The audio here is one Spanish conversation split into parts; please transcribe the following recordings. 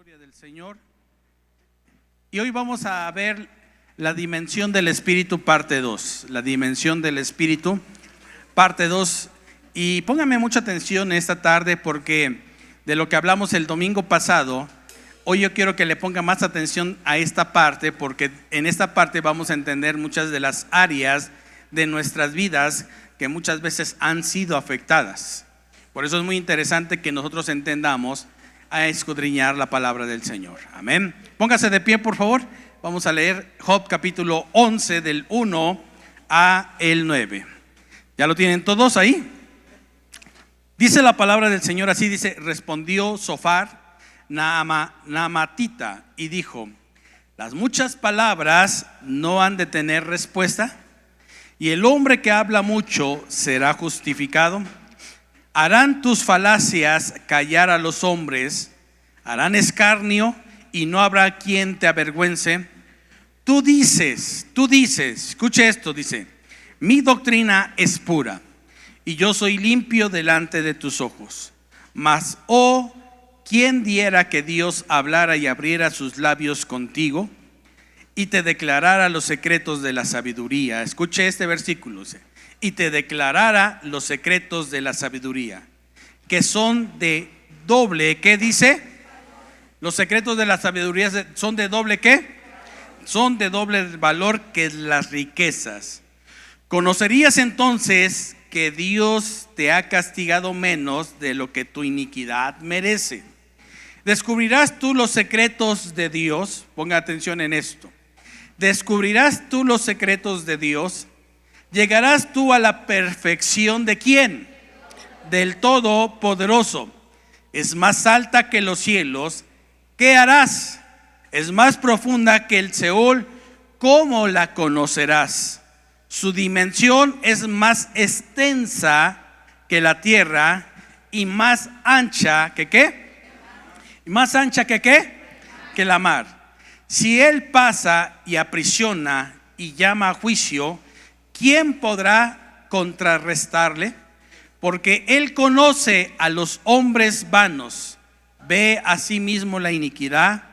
gloria del Señor. Y hoy vamos a ver la dimensión del Espíritu, parte 2. La dimensión del Espíritu, parte 2. Y póngame mucha atención esta tarde, porque de lo que hablamos el domingo pasado, hoy yo quiero que le ponga más atención a esta parte, porque en esta parte vamos a entender muchas de las áreas de nuestras vidas que muchas veces han sido afectadas. Por eso es muy interesante que nosotros entendamos a escudriñar la palabra del Señor. Amén. Póngase de pie, por favor. Vamos a leer Job capítulo 11 del 1 a el 9. ¿Ya lo tienen todos ahí? Dice la palabra del Señor así, dice: respondió Zofar Naamatita y dijo: las muchas palabras no han de tener respuesta, y el hombre que habla mucho será justificado. Harán tus falacias callar a los hombres, harán escarnio y no habrá quien te avergüence. Tú dices, escuche esto, dice: mi doctrina es pura y yo soy limpio delante de tus ojos. Mas, ¿quién diera que Dios hablara y abriera sus labios contigo y te declarara los secretos de la sabiduría? Escuche este versículo, dice: y te declarara los secretos de la sabiduría, que son de doble, ¿qué dice? Los secretos de la sabiduría son de doble, ¿qué? Son de doble valor que las riquezas. ¿Conocerías entonces que Dios te ha castigado menos de lo que tu iniquidad merece? ¿Descubrirás tú los secretos de Dios? Ponga atención en esto. ¿Descubrirás tú los secretos de Dios? ¿Llegarás tú a la perfección de quién? Del Todopoderoso. Es más alta que los cielos. ¿Qué harás? Es más profunda que el Seol. ¿Cómo la conocerás? Su dimensión es más extensa que la tierra y más ancha que ¿qué? Más ancha que ¿qué? Que la mar. Si él pasa y aprisiona y llama a juicio, ¿quién podrá contrarrestarle? Porque él conoce a los hombres vanos, ve a sí mismo la iniquidad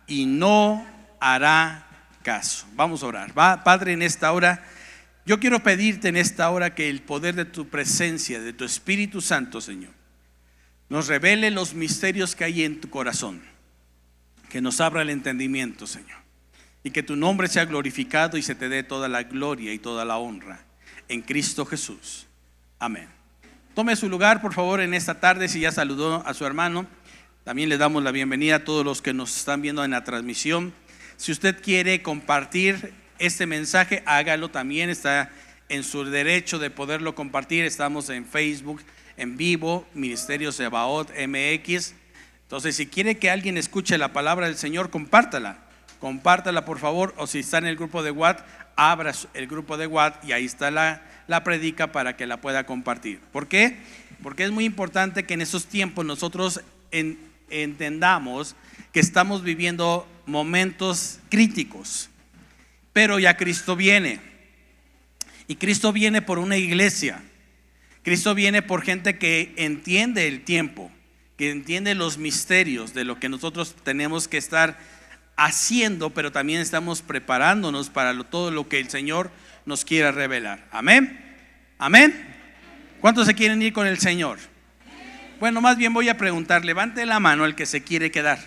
y no hará caso. Vamos a orar. Padre, en esta hora yo quiero pedirte en esta hora que el poder de tu presencia, de tu Espíritu Santo, Señor, nos revele los misterios que hay en tu corazón, que nos abra el entendimiento, Señor, y que tu nombre sea glorificado y se te dé toda la gloria y toda la honra en Cristo Jesús. Amén. Tome su lugar, por favor, en esta tarde. Si ya saludó a su hermano, también le damos la bienvenida a todos los que nos están viendo en la transmisión. Si usted quiere compartir este mensaje, hágalo también. Está en su derecho de poderlo compartir. Estamos en Facebook en vivo, Ministerio Sebaot MX. Entonces, si quiere que alguien escuche la palabra del Señor, compártala, por favor. O si está en el grupo de WhatsApp, abra el grupo de WhatsApp y ahí está la predica para que la pueda compartir. ¿Por qué? Porque es muy importante que en esos tiempos nosotros entendamos que estamos viviendo momentos críticos, pero ya Cristo viene, y Cristo viene por una iglesia. Cristo viene por gente que entiende el tiempo, que entiende los misterios de lo que nosotros tenemos que estar haciendo, pero también estamos preparándonos para todo lo que el Señor nos quiera revelar. Amén. Amén. ¿Cuántos se quieren ir con el Señor? Bueno, más bien voy a preguntar, levante la mano el que se quiere quedar.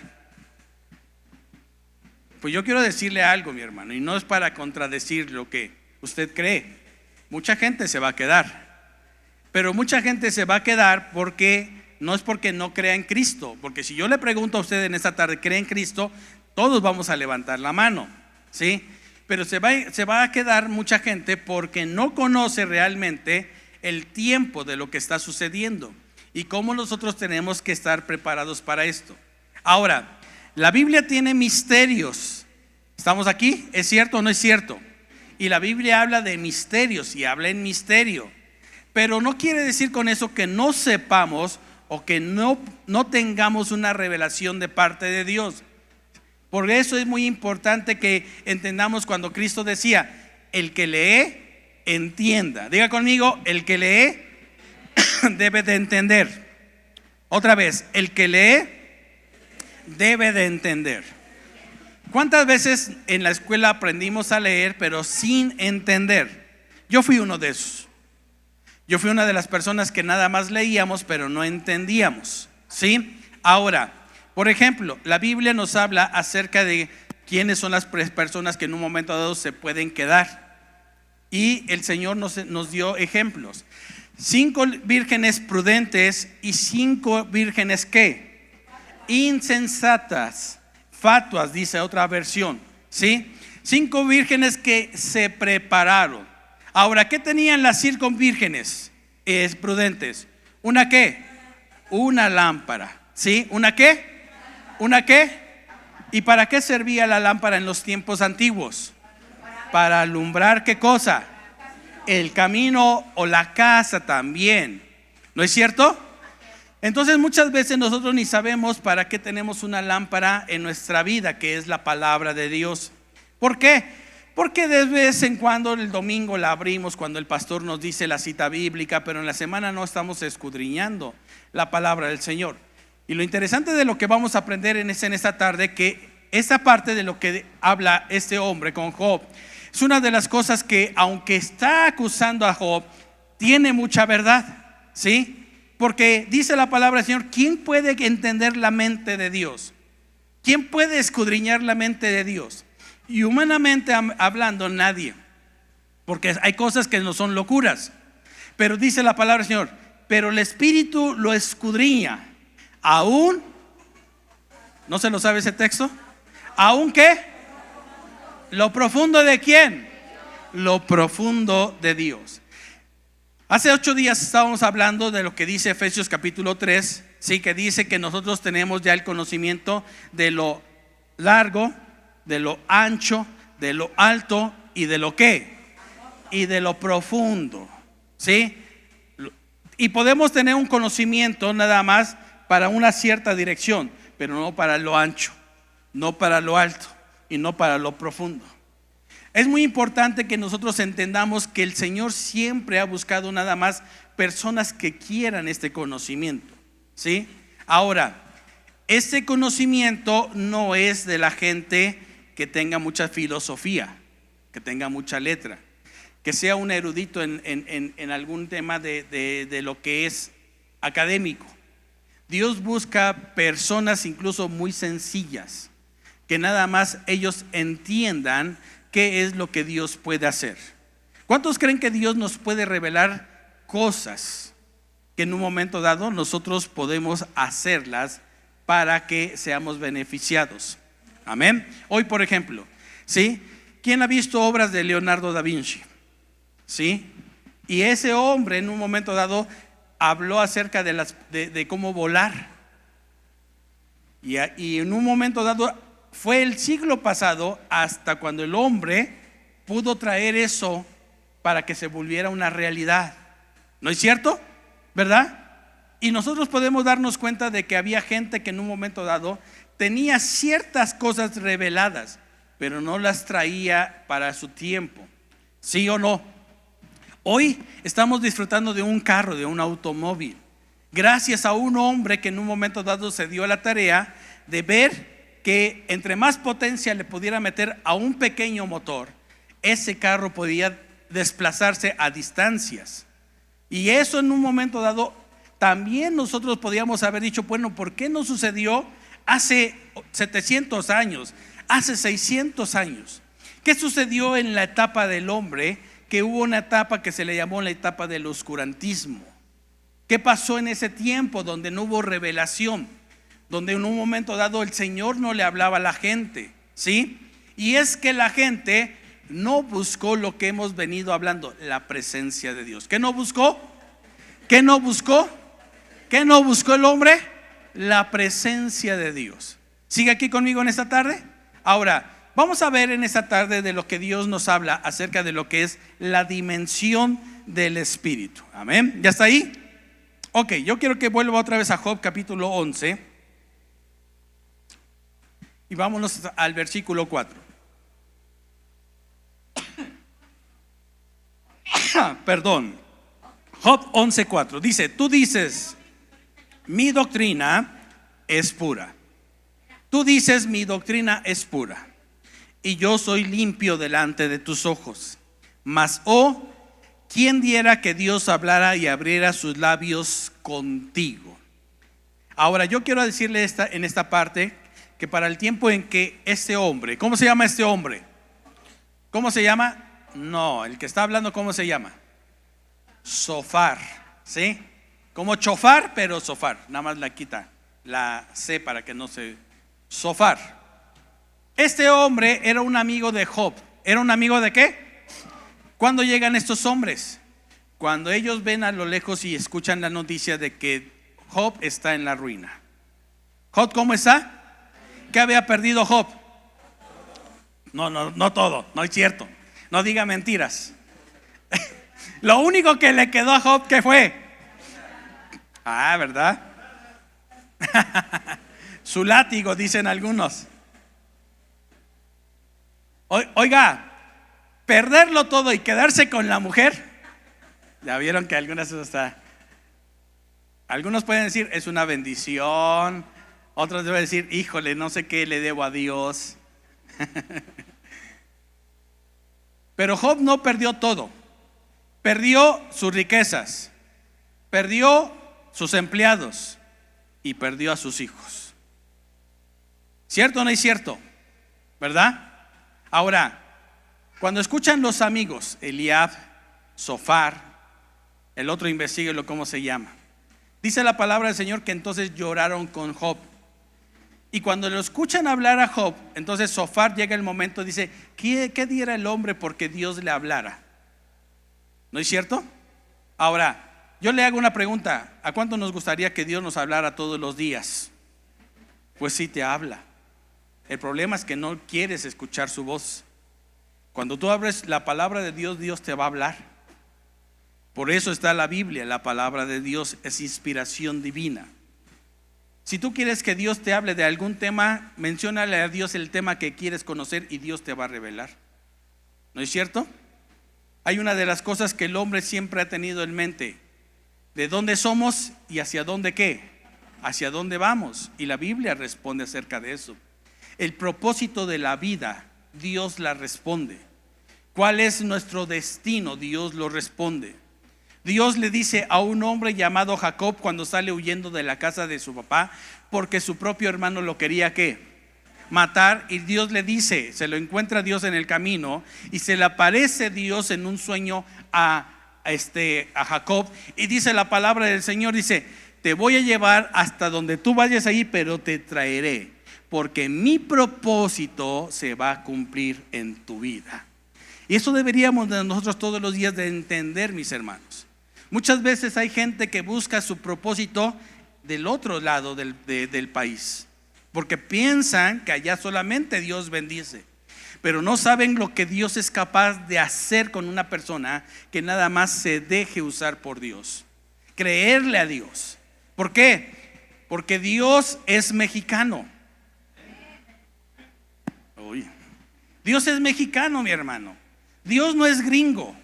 Pues yo quiero decirle algo, mi hermano, y no es para contradecir lo que usted cree. Mucha gente se va a quedar, pero mucha gente se va a quedar porque no es porque no crea en Cristo. Porque si yo le pregunto a usted en esta tarde, ¿cree en Cristo? Todos vamos a levantar la mano, ¿sí? Pero se va a quedar mucha gente porque no conoce realmente el tiempo de lo que está sucediendo y cómo nosotros tenemos que estar preparados para esto. Ahora, la Biblia tiene misterios. ¿Estamos aquí? ¿Es cierto o no es cierto? Y la Biblia habla de misterios y habla en misterio. Pero no quiere decir con eso que no sepamos o que no tengamos una revelación de parte de Dios. Por eso es muy importante que entendamos cuando Cristo decía: el que lee, entienda. Diga conmigo: el que lee debe de entender. Otra vez, el que lee debe de entender. ¿Cuántas veces en la escuela aprendimos a leer pero sin entender? Yo fui uno de esos. Yo fui una de las personas que nada más leíamos pero no entendíamos, ¿sí? Ahora, por ejemplo, la Biblia nos habla acerca de quiénes son las personas que en un momento dado se pueden quedar. Y el Señor nos dio ejemplos. 5 vírgenes prudentes y 5 vírgenes ¿qué? Insensatas, fatuas, dice otra versión, ¿sí? 5 vírgenes que se prepararon. Ahora, ¿qué tenían las 5 vírgenes prudentes? ¿Una qué? Una lámpara, ¿sí? ¿Una qué? ¿Una qué? ¿Y para qué servía la lámpara en los tiempos antiguos? Para alumbrar ¿qué cosa? El camino o la casa también, ¿no es cierto? Entonces muchas veces nosotros ni sabemos para qué tenemos una lámpara en nuestra vida, que es la palabra de Dios. ¿Por qué? Porque de vez en cuando el domingo la abrimos cuando el pastor nos dice la cita bíblica, pero en la semana no estamos escudriñando la palabra del Señor. Y lo interesante de lo que vamos a aprender en esta tarde, que esa parte de lo que habla este hombre con Job, es una de las cosas que, aunque está acusando a Job, tiene mucha verdad, ¿sí? Porque dice la palabra del Señor, ¿quién puede entender la mente de Dios? ¿Quién puede escudriñar la mente de Dios? Y humanamente hablando, nadie. Porque hay cosas que no son locuras. Pero dice la palabra del Señor, pero el Espíritu lo escudriña. Aún, ¿no se lo sabe ese texto? ¿Aún qué? ¿Lo profundo de quién? Lo profundo de Dios. Hace 8 días estábamos hablando de lo que dice Efesios capítulo 3, sí, que dice que nosotros tenemos ya el conocimiento de lo largo, de lo ancho, de lo alto y de lo qué, y de lo profundo, ¿sí? Y podemos tener un conocimiento nada más para una cierta dirección, pero no para lo ancho, no para lo alto y no para lo profundo. Es muy importante que nosotros entendamos que el Señor siempre ha buscado nada más personas que quieran este conocimiento, ¿sí? Ahora, este conocimiento no es de la gente que tenga mucha filosofía, que tenga mucha letra, que sea un erudito en algún tema de lo que es académico. Dios busca personas incluso muy sencillas, que nada más ellos entiendan qué es lo que Dios puede hacer. ¿Cuántos creen que Dios nos puede revelar cosas que en un momento dado nosotros podemos hacerlas para que seamos beneficiados? Amén. Hoy, por ejemplo, ¿sí? ¿Quién ha visto obras de Leonardo da Vinci? ¿Sí? Y ese hombre en un momento dado habló acerca de cómo volar. Y en un momento dado fue el siglo pasado hasta cuando el hombre pudo traer eso para que se volviera una realidad. ¿No es cierto? ¿Verdad? Y nosotros podemos darnos cuenta de que había gente que en un momento dado tenía ciertas cosas reveladas, pero no las traía para su tiempo. ¿Sí o no? Hoy estamos disfrutando de un carro, de un automóvil, gracias a un hombre que en un momento dado se dio la tarea de ver que entre más potencia le pudiera meter a un pequeño motor, ese carro podía desplazarse a distancias. Y eso en un momento dado también nosotros podíamos haber dicho, bueno, ¿por qué no sucedió hace 700 años, hace 600 años? ¿Qué sucedió en la etapa del hombre? Que hubo una etapa que se le llamó la etapa del oscurantismo. ¿Qué pasó en ese tiempo donde no hubo revelación? Donde en un momento dado el Señor no le hablaba a la gente, ¿sí? Y es que la gente no buscó lo que hemos venido hablando, la presencia de Dios. ¿Qué no buscó? ¿Qué no buscó? ¿Qué no buscó el hombre? La presencia de Dios. ¿Sigue aquí conmigo en esta tarde? Ahora, vamos a ver en esta tarde de lo que Dios nos habla acerca de lo que es la dimensión del Espíritu. Amén. ¿Ya está ahí? Ok, yo quiero que vuelva otra vez a Job capítulo 11 y vámonos al versículo 4. Perdón. Job 11:4 dice, tú dices, mi doctrina es pura. Tú dices: mi doctrina es pura, y yo soy limpio delante de tus ojos. Mas, oh, ¿quién diera que Dios hablara y abriera sus labios contigo? Ahora, yo quiero decirle en esta parte que para el tiempo en que este hombre, ¿cómo se llama este hombre? ¿Cómo se llama? No, el que está hablando, ¿cómo se llama? Sofar, ¿sí? Como chofar, pero sofar. Nada más la quita la C para que no se... Sofar. Este hombre era un amigo de Job. ¿Era un amigo de qué? ¿Cuándo llegan estos hombres? Cuando ellos ven a lo lejos y escuchan la noticia de que Job está en la ruina. ¿Job cómo está? ¿Qué había perdido Job? No todo, no es cierto. No diga mentiras. Lo único que le quedó a Job, ¿qué fue? Ah, ¿verdad? Su látigo, dicen algunos. Oiga, perderlo todo y quedarse con la mujer. Ya vieron que algunos pueden decir es una bendición. Otros deben decir, híjole, no sé qué le debo a Dios. Pero Job no perdió todo. Perdió sus riquezas, perdió sus empleados y perdió a sus hijos. ¿Cierto o no es cierto? ¿Verdad? Ahora, cuando escuchan los amigos, Eliab, Sofar, el otro investíguelo cómo se llama. Dice la palabra del Señor que entonces lloraron con Job. Y cuando lo escuchan hablar a Job, entonces Sofar llega el momento, dice, ¿qué diera el hombre porque Dios le hablara? ¿No es cierto? Ahora, yo le hago una pregunta. ¿A cuánto nos gustaría que Dios nos hablara todos los días? Pues sí te habla. El problema es que no quieres escuchar su voz. Cuando tú abres la palabra de Dios, Dios te va a hablar. Por eso está la Biblia. La palabra de Dios es inspiración divina. Si tú quieres que Dios te hable de algún tema, menciónale a Dios el tema que quieres conocer y Dios te va a revelar. ¿No es cierto? Hay una de las cosas que el hombre siempre ha tenido en mente: ¿de dónde somos y hacia dónde qué? ¿Hacia dónde vamos? Y la Biblia responde acerca de eso. El propósito de la vida, Dios la responde. ¿Cuál es nuestro destino? Dios lo responde. Dios le dice a un hombre llamado Jacob cuando sale huyendo de la casa de su papá, porque su propio hermano lo quería ¿qué? Matar. Y Dios le dice, se lo encuentra Dios en el camino y se le aparece Dios en un sueño a Jacob, y dice la palabra del Señor, dice: te voy a llevar hasta donde tú vayas ahí, pero te traeré, porque mi propósito se va a cumplir en tu vida. Y eso deberíamos de nosotros todos los días de entender, mis hermanos. Muchas veces hay gente que busca su propósito del otro lado del país, porque piensan que allá solamente Dios bendice, pero no saben lo que Dios es capaz de hacer con una persona que nada más se deje usar por Dios. Creerle a Dios. ¿Por qué? Porque Dios es mexicano. Uy. Dios es mexicano, mi hermano. Dios no es gringo.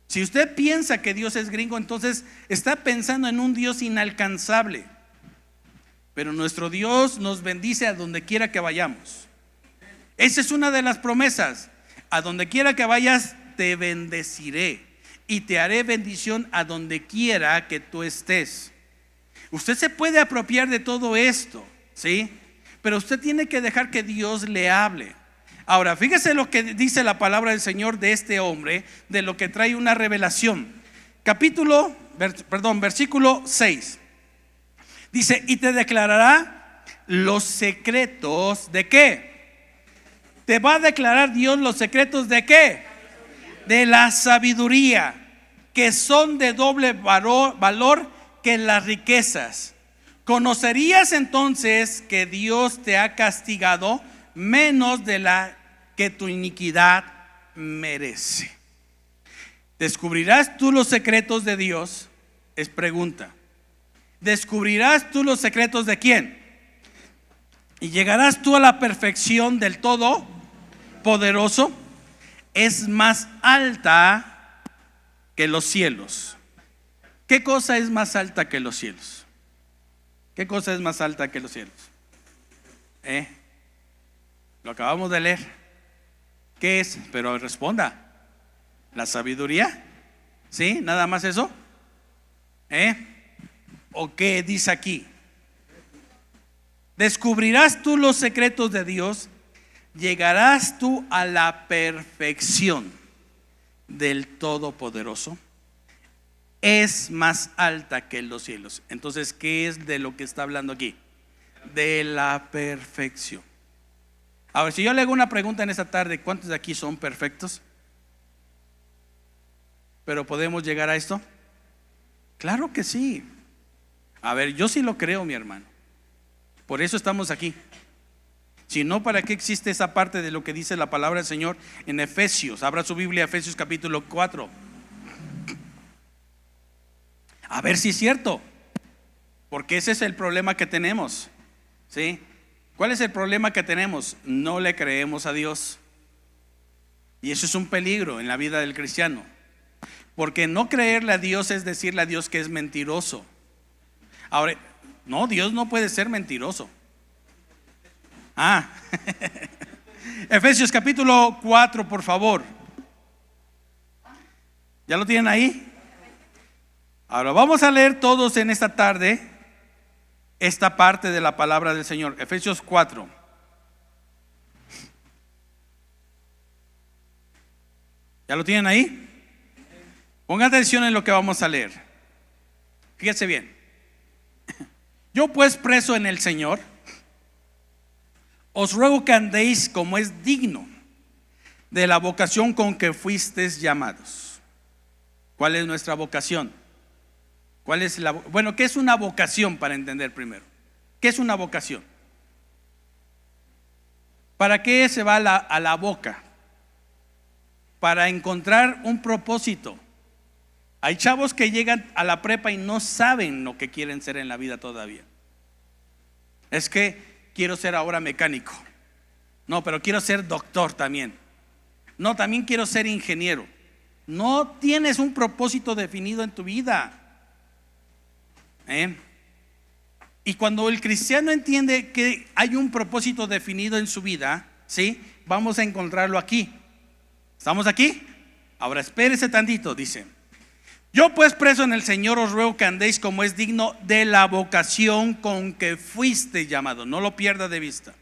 Si usted piensa que Dios es gringo, entonces está pensando en un Dios inalcanzable. Pero nuestro Dios nos bendice a donde quiera que vayamos. Esa es una de las promesas. A donde quiera que vayas, te bendeciré y te haré bendición a donde quiera que tú estés. Usted se puede apropiar de todo esto, ¿sí? Pero usted tiene que dejar que Dios le hable. Ahora, fíjese lo que dice la palabra del Señor de este hombre, de lo que trae una revelación. Versículo 6. Dice: y te declarará los secretos de ¿qué? Te va a declarar Dios los secretos de ¿qué? De la sabiduría, que son de doble valor que las riquezas. Conocerías entonces que Dios te ha castigado menos de la que tu iniquidad merece. ¿Descubrirás tú los secretos de Dios? Es pregunta. ¿Descubrirás tú los secretos de quién? ¿Y llegarás tú a la perfección del Todopoderoso? Es más alta que los cielos. ¿Qué cosa es más alta que los cielos? ¿Qué cosa es más alta que los cielos? Lo acabamos de leer. ¿Qué es? Pero responda. ¿La sabiduría? ¿Sí? ¿Nada más eso? ¿O qué dice aquí? Descubrirás tú los secretos de Dios, llegarás tú a la perfección del Todopoderoso. Es más alta que los cielos. Entonces, ¿qué es de lo que está hablando aquí? De la perfección. Ahora, si yo le hago una pregunta en esta tarde, ¿cuántos de aquí son perfectos? ¿Pero podemos llegar a esto? Claro que sí. A ver, yo sí lo creo, mi hermano. Por eso estamos aquí. Si no, ¿para qué existe esa parte de lo que dice la palabra del Señor en Efesios? Abra su Biblia, Efesios capítulo 4. A ver si es cierto. Porque ese es el problema que tenemos. ¿Sí? ¿Cuál es el problema que tenemos? No le creemos a Dios. Y eso es un peligro en la vida del cristiano. Porque no creerle a Dios es decirle a Dios que es mentiroso. Ahora, no, Dios no puede ser mentiroso. Efesios capítulo 4, por favor. ¿Ya lo tienen ahí? Ahora vamos a leer todos en esta tarde esta parte de la palabra del Señor. Efesios 4. ¿Ya lo tienen ahí? Pongan atención en lo que vamos a leer. Fíjense bien. Yo pues, preso en el Señor, os ruego que andéis como es digno de la vocación con que fuisteis llamados. ¿Cuál es nuestra vocación? ¿Cuál es bueno, ¿qué es una vocación para entender primero? ¿Qué es una vocación? ¿Para qué se va a la boca? Para encontrar un propósito. Hay chavos que llegan a la prepa y no saben lo que quieren ser en la vida todavía. Es que quiero ser ahora mecánico. No, pero quiero ser doctor también. No, también quiero ser ingeniero. No tienes un propósito definido en tu vida. Y cuando el cristiano entiende que hay un propósito definido en su vida, ¿sí? Vamos a encontrarlo aquí. ¿Estamos aquí? Ahora espérese tantito, dice: yo pues, preso en el Señor, os ruego que andéis como es digno de la vocación con que fuiste llamado. No lo pierda de vista.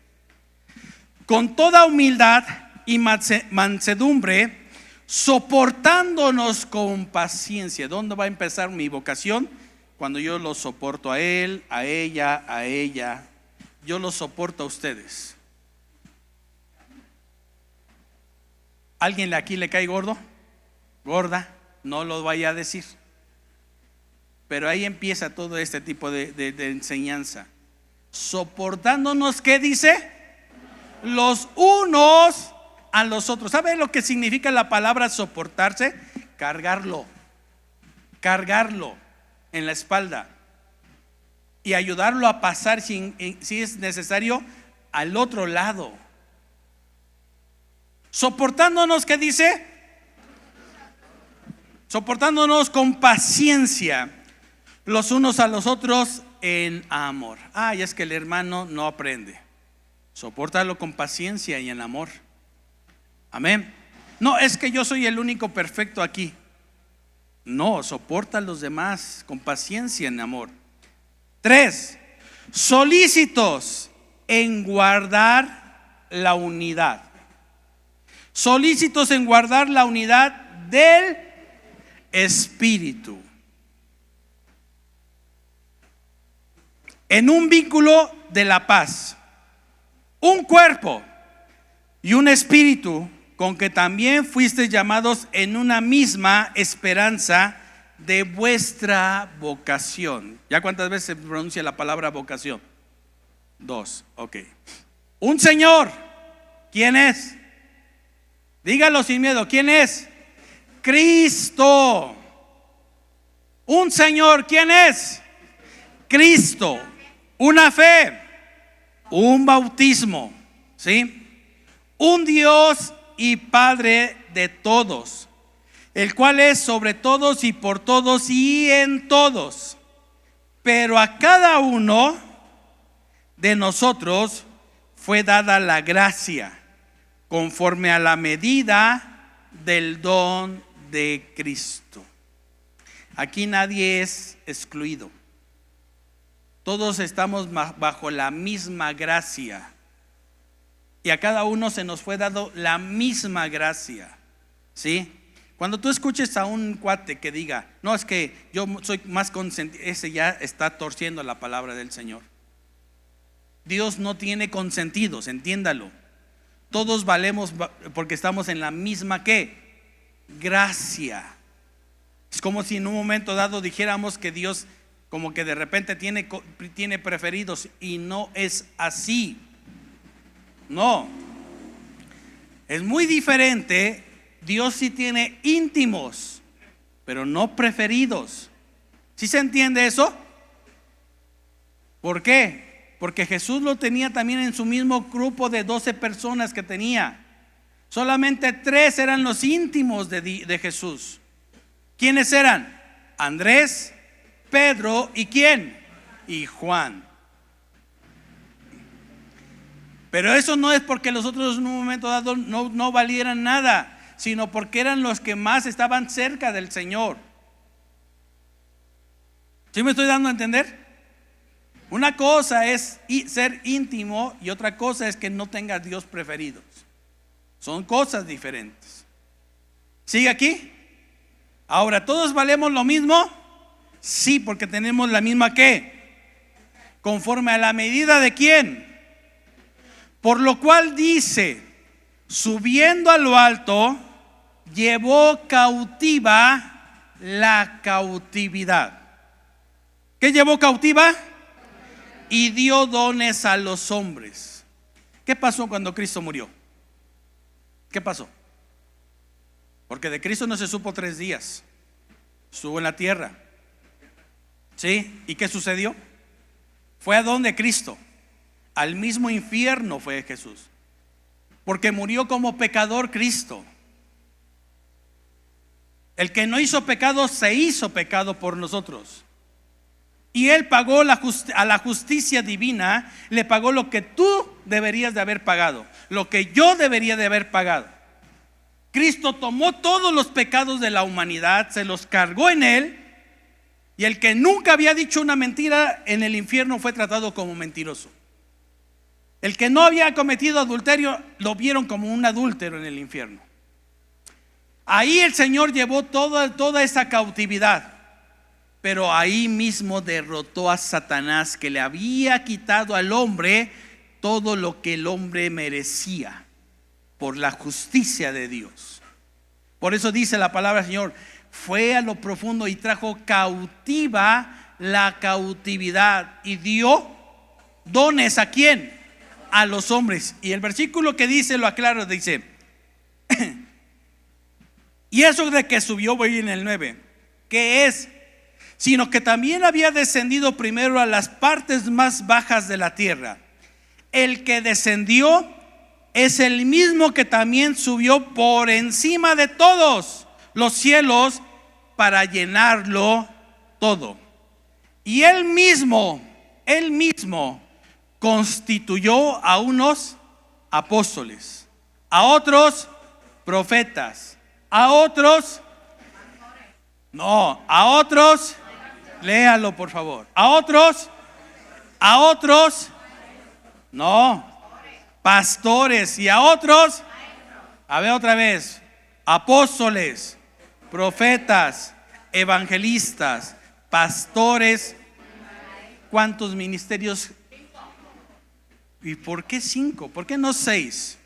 Con toda humildad y mansedumbre, soportándonos con paciencia. ¿Dónde va a empezar mi vocación? Cuando yo los soporto a él, a ella, a ella. Yo los soporto a ustedes. ¿Alguien aquí le cae gordo? ¿Gorda? No lo vaya a decir. Pero ahí empieza todo este tipo de enseñanza. Soportándonos, ¿qué dice? Los unos a los otros. ¿Sabe lo que significa la palabra soportarse? Cargarlo en la espalda y ayudarlo a pasar, si es necesario, al otro lado. Soportándonos, ¿qué dice? Soportándonos con paciencia los unos a los otros en amor. Y es que el hermano no aprende. Sopórtalo con paciencia y en amor. Amén. No, es que yo soy el único perfecto aquí. No, soporta a los demás con paciencia en amor. 3, solícitos en guardar la unidad. Solícitos en guardar la unidad del Espíritu, en un vínculo de la paz, un cuerpo y un espíritu, con que también fuisteis llamados en una misma esperanza de vuestra vocación. ¿Ya cuántas veces se pronuncia la palabra vocación? 2, ok. Un Señor, ¿quién es? Dígalo sin miedo, ¿quién es? Cristo. Un Señor, ¿quién es? Cristo. Una fe, un bautismo, ¿sí? Un Dios y Padre de todos, el cual es sobre todos y por todos y en todos. Pero a cada uno de nosotros fue dada la gracia conforme a la medida del don de Cristo. Aquí nadie es excluido. Todos estamos bajo la misma gracia. Y a cada uno se nos fue dado la misma gracia. ¿Sí? Cuando tú escuches a un cuate que diga, no, es que yo soy más consentido, ese ya está torciendo la palabra del Señor. Dios no tiene consentidos, entiéndalo. Todos valemos porque estamos en la misma ¿qué? Gracia. Es como si en un momento dado dijéramos que Dios como que de repente tiene preferidos, y no es así. No, es muy diferente. Dios sí tiene íntimos, pero no preferidos. ¿Sí se entiende eso? ¿Por qué? Porque Jesús lo tenía también en su mismo grupo de 12 personas que tenía. Solamente 3 eran los íntimos de Jesús. ¿Quiénes eran? Andrés, Pedro y ¿quién? Y Juan. Pero eso no es porque los otros en un momento dado no valieran nada, sino porque eran los que más estaban cerca del Señor. ¿Sí me estoy dando a entender? Una cosa es ser íntimo y otra cosa es que no tenga Dios preferidos. Son cosas diferentes. ¿Sigue aquí? Ahora, ¿todos valemos lo mismo? Sí, porque tenemos la misma ¿qué? Conforme a la medida de ¿quién? Por lo cual dice, subiendo a lo alto, llevó cautiva la cautividad. ¿Qué llevó cautiva? Y dio dones a los hombres. ¿Qué pasó cuando Cristo murió? ¿Qué pasó? Porque de Cristo no se supo 3 días. Estuvo en la tierra. ¿Sí? ¿Y qué sucedió? ¿Fue a dónde Cristo? Al mismo infierno fue Jesús. Porque murió como pecador Cristo. El que no hizo pecado se hizo pecado por nosotros. Y Él pagó a la justicia divina, le pagó lo que tú deberías de haber pagado, lo que yo debería de haber pagado. Cristo tomó todos los pecados de la humanidad, se los cargó en Él, y el que nunca había dicho una mentira en el infierno fue tratado como mentiroso. El que no había cometido adulterio lo vieron como un adúltero en el infierno. Ahí el Señor llevó toda esa cautividad. Pero ahí mismo derrotó a Satanás, que le había quitado al hombre todo lo que el hombre merecía por la justicia de Dios. Por eso dice la palabra del Señor, fue a lo profundo y trajo cautiva la cautividad y dio dones ¿a quién? A los hombres. Y el versículo que dice, lo aclaro, dice y eso de que subió, voy en el 9, ¿qué es? Sino que también había descendido primero a las partes más bajas de la tierra. El que descendió es el mismo que también subió por encima de todos los cielos para llenarlo todo. Y él mismo constituyó a unos apóstoles, a otros profetas, a otros léalo por favor. A otros, pastores, y a otros, a ver otra vez, apóstoles, profetas, evangelistas, pastores. ¿Cuántos ministerios? ¿Y por qué 5? ¿Por qué no 6?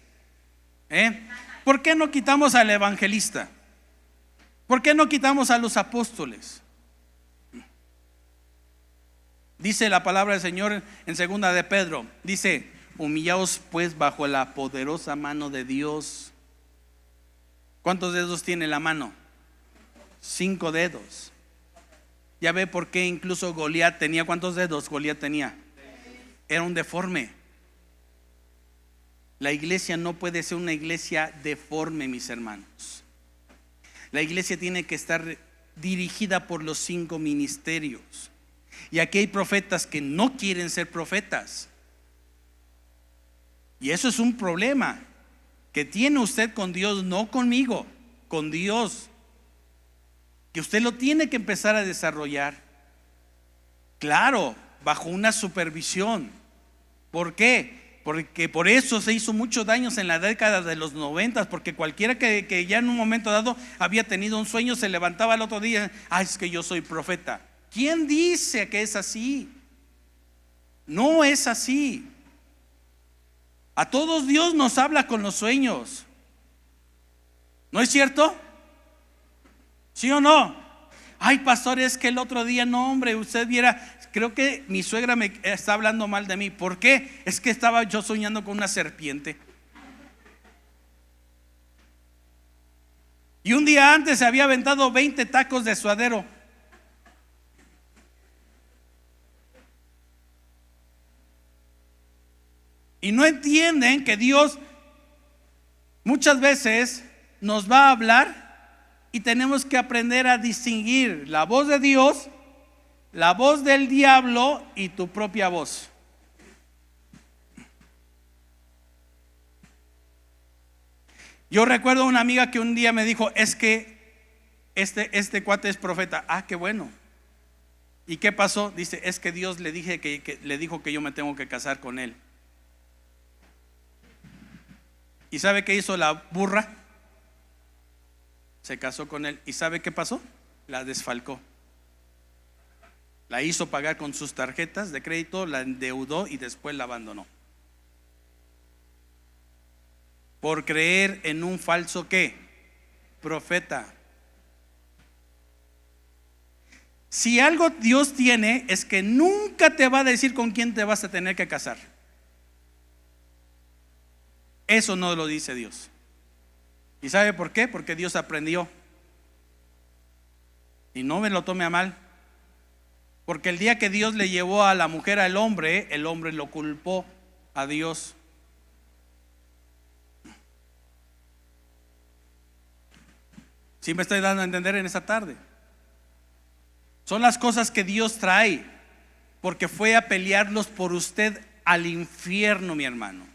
¿Por qué no quitamos al evangelista? ¿Por qué no quitamos a los apóstoles? Dice la palabra del Señor en 2 de Pedro, dice, humillaos pues bajo la poderosa mano de Dios. ¿Cuántos dedos tiene la mano? 5 dedos. Ya ve por qué incluso Goliat tenía, ¿cuántos dedos Goliat tenía? Era un deforme. La iglesia no puede ser una iglesia deforme, mis hermanos. La iglesia tiene que estar dirigida por los 5 ministerios. Y aquí hay profetas que no quieren ser profetas. Y eso es un problema que tiene usted con Dios, no conmigo, con Dios, que usted lo tiene que empezar a desarrollar. Claro, bajo una supervisión. ¿Por qué? Porque por eso se hizo muchos daños en la década de los 90, porque cualquiera que ya en un momento dado había tenido un sueño, se levantaba el otro día, es que yo soy profeta. ¿Quién dice que es así? No es así. A todos Dios nos habla con los sueños. ¿No es cierto? ¿Sí o no? Ay, pastor, es que el otro día, no, hombre, usted viera, creo que mi suegra me está hablando mal de mí. ¿Por qué? Es que estaba yo soñando con una serpiente. Y un día antes se había aventado 20 tacos de suadero. Y no entienden que Dios muchas veces nos va a hablar y tenemos que aprender a distinguir la voz de Dios, la voz del diablo y tu propia voz. Yo recuerdo una amiga que un día me dijo, es que este cuate es profeta. Qué bueno. ¿Y qué pasó? Dice, es que Dios le dijo que yo me tengo que casar con él. ¿Y sabe qué hizo la burra? Se casó con él. ¿Y sabe qué pasó? La desfalcó. La hizo pagar con sus tarjetas de crédito, la endeudó y después la abandonó. Por creer en un falso ¿qué? Profeta. Si algo Dios tiene es que nunca te va a decir con quién te vas a tener que casar. Eso no lo dice Dios. ¿Y sabe por qué? Porque Dios aprendió. Y no me lo tome a mal. Porque el día que Dios le llevó a la mujer al hombre, el hombre lo culpó a Dios. ¿Sí me estoy dando a entender en esta tarde? Son las cosas que Dios trae, porque fue a pelearlos por usted al infierno, mi hermano.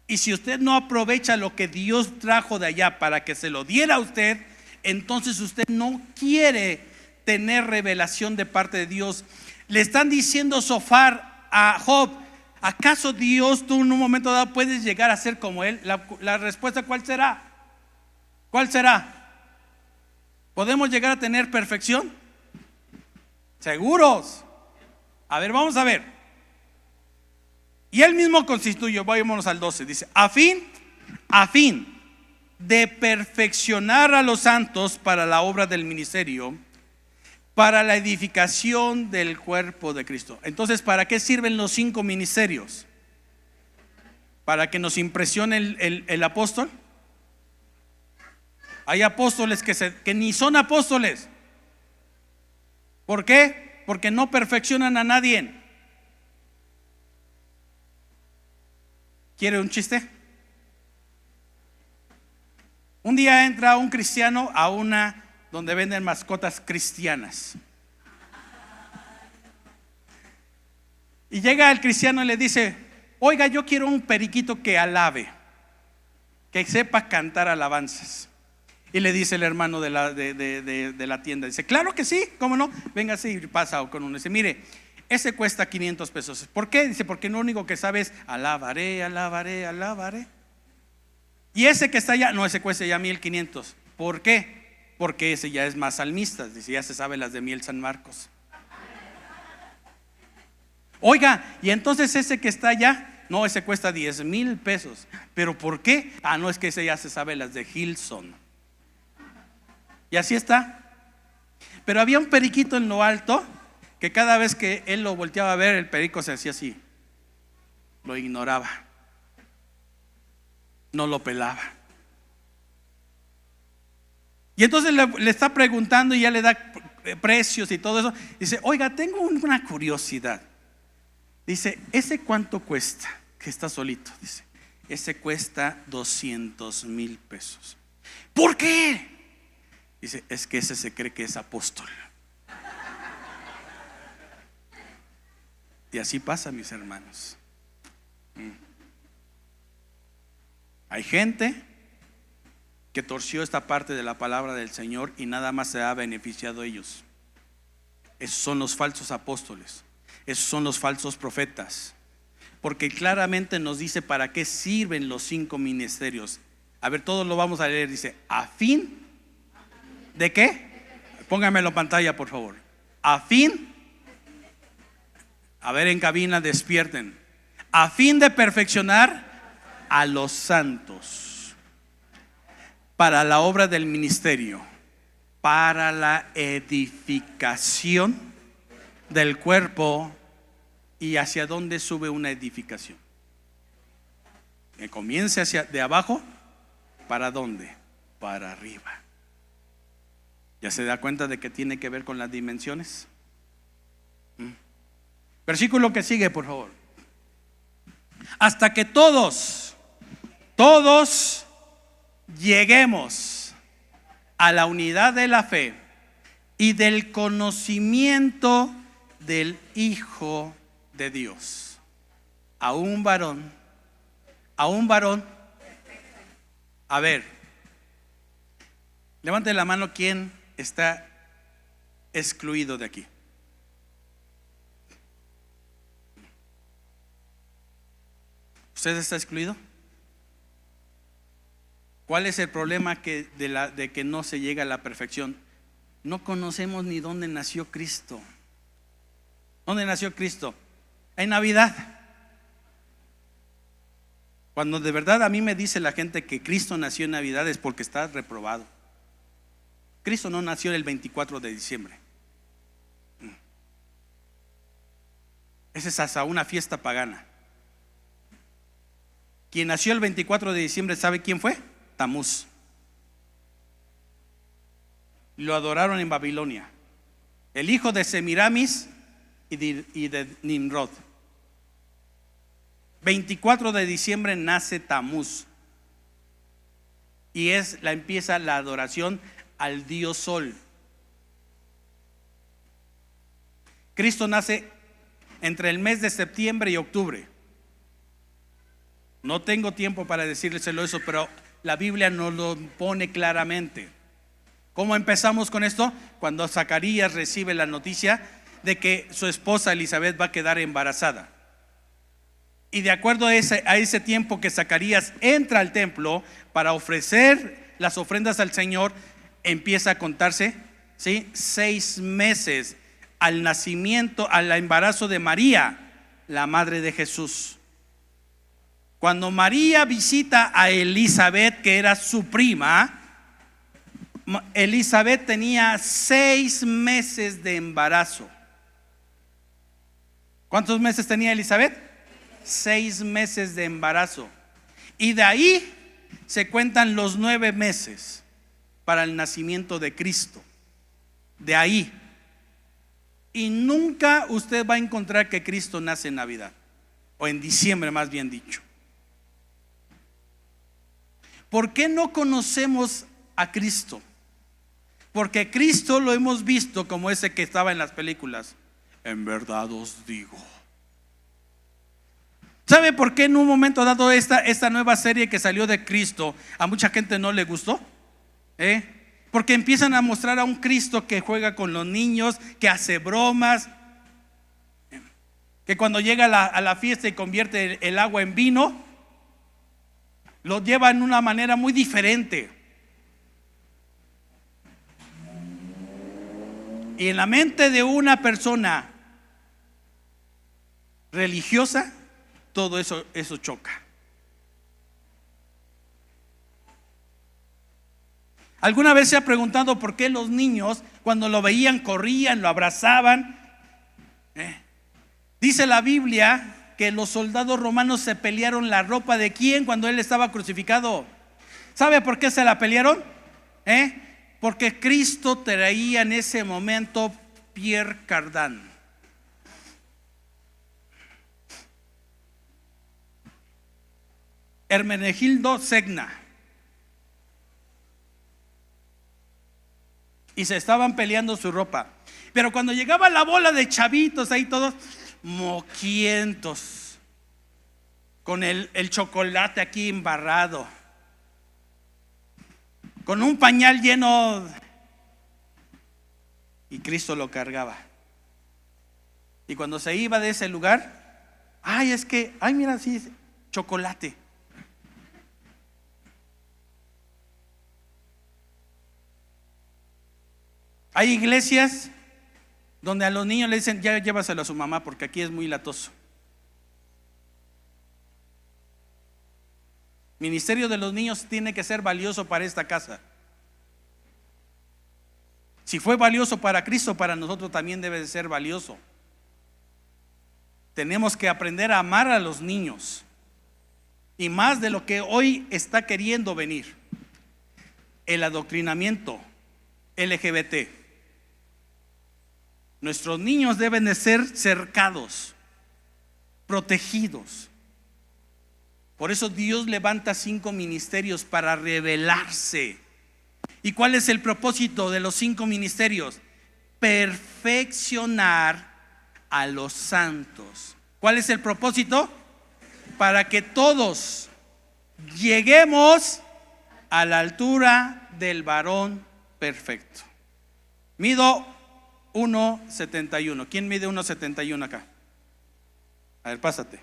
Y si usted no aprovecha lo que Dios trajo de allá para que se lo diera a usted, entonces usted no quiere tener revelación de parte de Dios. Le están diciendo Zofar a Job, ¿acaso Dios, tú en un momento dado puedes llegar a ser como él? La respuesta, ¿cuál será? ¿Cuál será? ¿Podemos llegar a tener perfección? ¿Seguros? A ver, vamos a ver. Y él mismo constituyó, vayámonos al 12, dice, a fin de perfeccionar a los santos para la obra del ministerio, para la edificación del cuerpo de Cristo. Entonces, ¿para qué sirven los 5 ministerios? ¿Para que nos impresione el apóstol? Hay apóstoles que ni son apóstoles. ¿Por qué? Porque no perfeccionan a nadie. ¿Quiere un chiste? Un día entra un cristiano a una donde venden mascotas cristianas. Y llega el cristiano y le dice, oiga, yo quiero un periquito que alabe, que sepa cantar alabanzas. Y le dice el hermano de la tienda, dice, claro que sí, ¿cómo no? Venga, sí, pasa con uno. Dice, mire, ese cuesta 500 pesos. ¿Por qué? Dice, porque lo único que sabe es alabaré, alabaré, alabaré. Y ese que está allá, no, ese cuesta ya 1500. ¿Por qué? Porque ese ya es más salmista. Dice, ya se sabe las de Miel San Marcos. Oiga, y entonces ese que está allá, no, ese cuesta 10,000 pesos. ¿Pero por qué? No, es que ese ya se sabe las de Hilson. Y así está. Pero había un periquito en lo alto que cada vez que él lo volteaba a ver, el perico se hacía así, lo ignoraba, no lo pelaba. Y entonces le está preguntando y ya le da precios y todo eso. Dice, oiga, tengo una curiosidad. Dice, ¿ese cuánto cuesta? Que está solito. Dice, ese cuesta 200,000 pesos. ¿Por qué? Dice, es que ese se cree que es apóstol. Y así pasa, mis hermanos. Hay gente que torció esta parte de la palabra del Señor y nada más se ha beneficiado ellos. Esos son los falsos apóstoles, esos son los falsos profetas, porque claramente nos dice para qué sirven los 5 ministerios. A ver, todos lo vamos a leer. Dice, ¿a fin de qué? Pónganmelo en pantalla, por favor. A fin, a ver, en cabina, despierten. A fin de perfeccionar a los santos para la obra del ministerio, para la edificación del cuerpo. ¿Y hacia dónde sube una edificación? Que comience hacia de abajo, ¿para dónde? Para arriba. ¿Ya se da cuenta de que tiene que ver con las dimensiones? Versículo que sigue, por favor. Hasta que todos lleguemos a la unidad de la fe y del conocimiento del Hijo de Dios, a un varón. A ver, levante la mano quien está excluido de aquí. ¿Usted está excluido? ¿Cuál es el problema de que no se llega a la perfección? No conocemos ni dónde nació Cristo. ¿Dónde nació Cristo? En Navidad. Cuando de verdad a mí me dice la gente que Cristo nació en Navidad es porque está reprobado. Cristo no nació el 24 de diciembre. Esa es hasta una fiesta pagana. Quien nació el 24 de diciembre, ¿sabe quién fue? Tamuz. Lo adoraron en Babilonia. El hijo de Semiramis y de Nimrod. 24 de diciembre nace Tamuz. Y empieza la adoración al Dios Sol. Cristo nace entre el mes de septiembre y octubre. No tengo tiempo para decírselo eso, pero la Biblia nos lo pone claramente. ¿Cómo empezamos con esto? Cuando Zacarías recibe la noticia de que su esposa Elizabeth va a quedar embarazada. Y de acuerdo a ese tiempo que Zacarías entra al templo para ofrecer las ofrendas al Señor, empieza a contarse, ¿sí?, 6 meses al nacimiento, al embarazo de María, la madre de Jesús. Cuando María visita a Elizabeth, que era su prima, Elizabeth tenía 6 meses de embarazo. ¿Cuántos meses tenía Elizabeth? 6 meses de embarazo. Y de ahí se cuentan los 9 meses para el nacimiento de Cristo. De ahí. Y nunca usted va a encontrar que Cristo nace en Navidad, o en diciembre, más bien dicho. ¿Por qué no conocemos a Cristo? Porque Cristo lo hemos visto como ese que estaba en las películas. En verdad os digo. ¿Sabe por qué en un momento dado esta nueva serie que salió de Cristo a mucha gente no le gustó? Porque empiezan a mostrar a un Cristo que juega con los niños, que hace bromas, que cuando llega a la fiesta y convierte el agua en vino, lo lleva en una manera muy diferente. Y en la mente de una persona religiosa, todo eso choca. ¿Alguna vez se ha preguntado por qué los niños cuando lo veían corrían, lo abrazaban? Dice la Biblia que los soldados romanos se pelearon la ropa de quién cuando él estaba crucificado. ¿Sabe por qué se la pelearon? Porque Cristo traía en ese momento Pierre Cardin. Hermenegildo Segna. Y se estaban peleando su ropa. Pero cuando llegaba la bola de chavitos ahí todos moquientos, con el chocolate aquí embarrado, con un pañal lleno, y Cristo lo cargaba. Y cuando se iba de ese lugar, mira, sí, chocolate. Hay iglesias donde a los niños le dicen, ya llévaselo a su mamá porque aquí es muy latoso. Ministerio de los niños tiene que ser valioso para esta casa. Si fue valioso para Cristo, para nosotros también debe de ser valioso. Tenemos que aprender a amar a los niños, y más de lo que hoy está queriendo venir, el adoctrinamiento LGBT. Nuestros niños deben de ser cercados, protegidos. Por eso Dios levanta 5 ministerios para revelarse. ¿Y cuál es el propósito de los 5 ministerios? Perfeccionar a los santos. ¿Cuál es el propósito? Para que todos lleguemos a la altura del varón perfecto. Mido 1.71. ¿Quién mide 1.71 acá? A ver, pásate.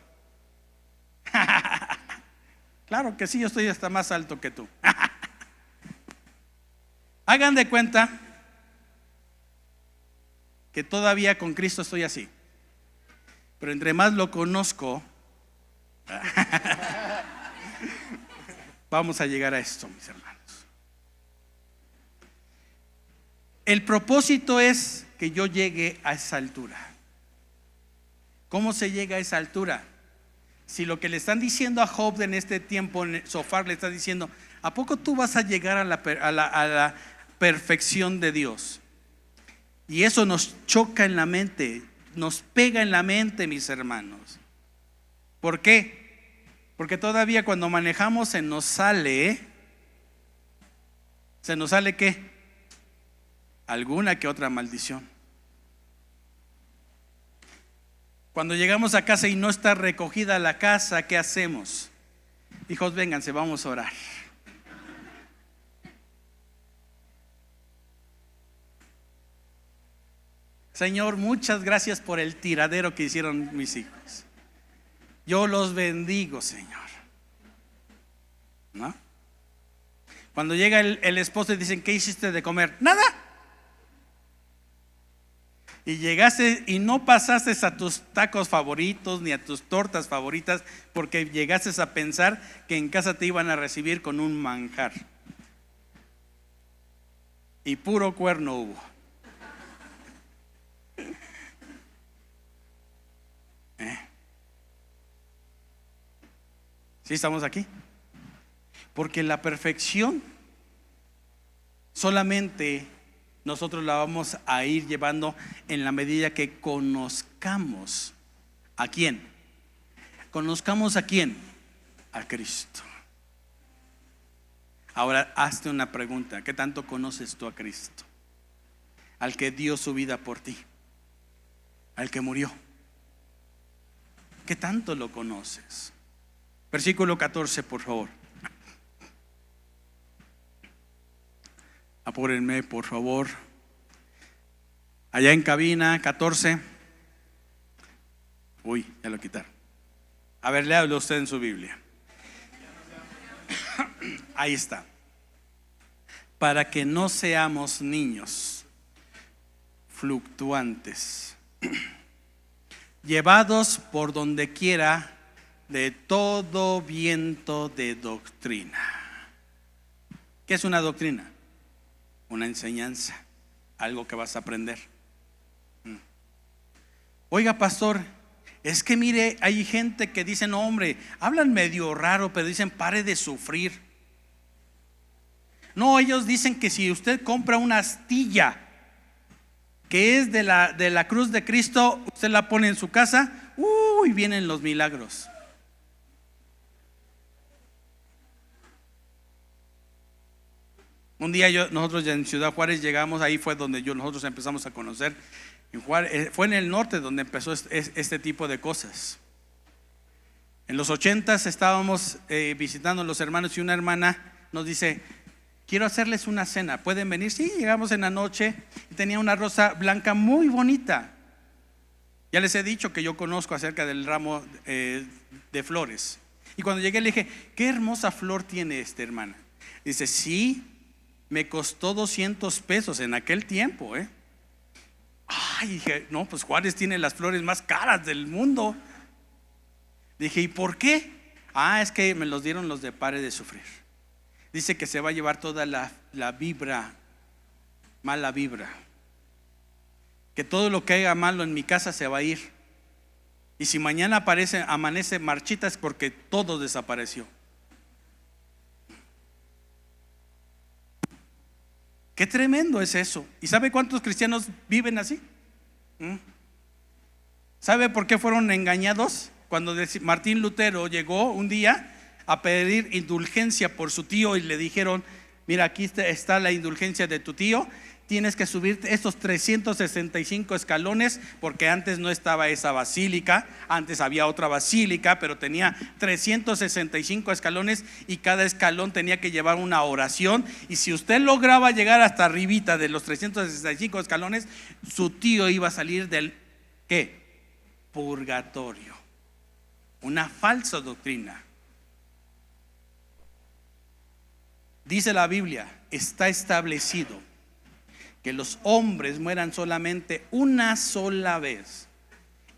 Claro que sí, yo estoy hasta más alto que tú. Hagan de cuenta que todavía con Cristo estoy así, pero entre más lo conozco, vamos a llegar a esto, mis hermanos. El propósito es que yo llegue a esa altura. ¿Cómo se llega a esa altura? Si lo que le están diciendo a Job en este tiempo, en Sofar, le está diciendo, ¿a poco tú vas a llegar a la perfección de Dios? Y eso nos choca en la mente, nos pega en la mente, mis hermanos. ¿Por qué? Porque todavía cuando manejamos se nos sale ¿qué? Alguna que otra maldición. Cuando llegamos a casa y no está recogida la casa, ¿qué hacemos? Hijos, vénganse, vamos a orar. Señor, muchas gracias por el tiradero que hicieron mis hijos. Yo los bendigo, Señor. ¿No? Cuando llega el esposo y dicen, ¿qué hiciste de comer? Nada. Y llegaste y no pasaste a tus tacos favoritos ni a tus tortas favoritas, porque llegaste a pensar que en casa te iban a recibir con un manjar. Y puro cuerno hubo. ¿Sí estamos aquí? Porque la perfección solamente nosotros la vamos a ir llevando en la medida que conozcamos ¿a quién? Conozcamos ¿a quién? A Cristo. Ahora hazte una pregunta: ¿qué tanto conoces tú a Cristo? Al que dio su vida por ti, al que murió. ¿Qué tanto lo conoces? Versículo 14, por favor. Apúrenme, por favor. Allá en cabina, 14. Uy, ya lo quitaron. A ver, léalo usted en su Biblia. Ahí está. Para que no seamos niños fluctuantes, llevados por donde quiera de todo viento de doctrina. ¿Qué es una doctrina? Una enseñanza, algo que vas a aprender. Oiga, pastor, es que mire, hay gente que dice, no, hombre, hablan medio raro, pero dicen, pare de sufrir. No, ellos dicen que si usted compra una astilla que es de la cruz de Cristo, usted la pone en su casa, y vienen los milagros. Un día nosotros en Ciudad Juárez llegamos, ahí fue donde nosotros empezamos a conocer. En Juárez, fue en el norte donde empezó este tipo de cosas. En los 80s estábamos visitando a los hermanos y una hermana nos dice: quiero hacerles una cena, ¿pueden venir? Sí, llegamos en la noche y tenía una rosa blanca muy bonita. Ya les he dicho que yo conozco acerca del ramo de flores. Y cuando llegué le dije: qué hermosa flor tiene esta hermana. Dice: sí, me costó 200 pesos en aquel tiempo. Ay, dije: no, pues Juárez tiene las flores más caras del mundo. Dije: ¿y por qué? Es que me los dieron los de Pare de Sufrir. Dice que se va a llevar toda la vibra, mala vibra, que todo lo que haya malo en mi casa se va a ir. Y si mañana amanece marchita, es porque todo desapareció. Qué tremendo es eso. ¿Y sabe cuántos cristianos viven así? ¿Sabe por qué fueron engañados? Cuando Martín Lutero llegó un día a pedir indulgencia por su tío y le dijeron: mira, aquí está la indulgencia de tu tío, tienes que subir estos 365 escalones, porque antes no estaba esa basílica, antes había otra basílica, pero tenía 365 escalones y cada escalón tenía que llevar una oración. Y si usted lograba llegar hasta arribita de los 365 escalones, su tío iba a salir del ¿qué? Purgatorio. Una falsa doctrina. Dice la Biblia: está establecido que los hombres mueran solamente una sola vez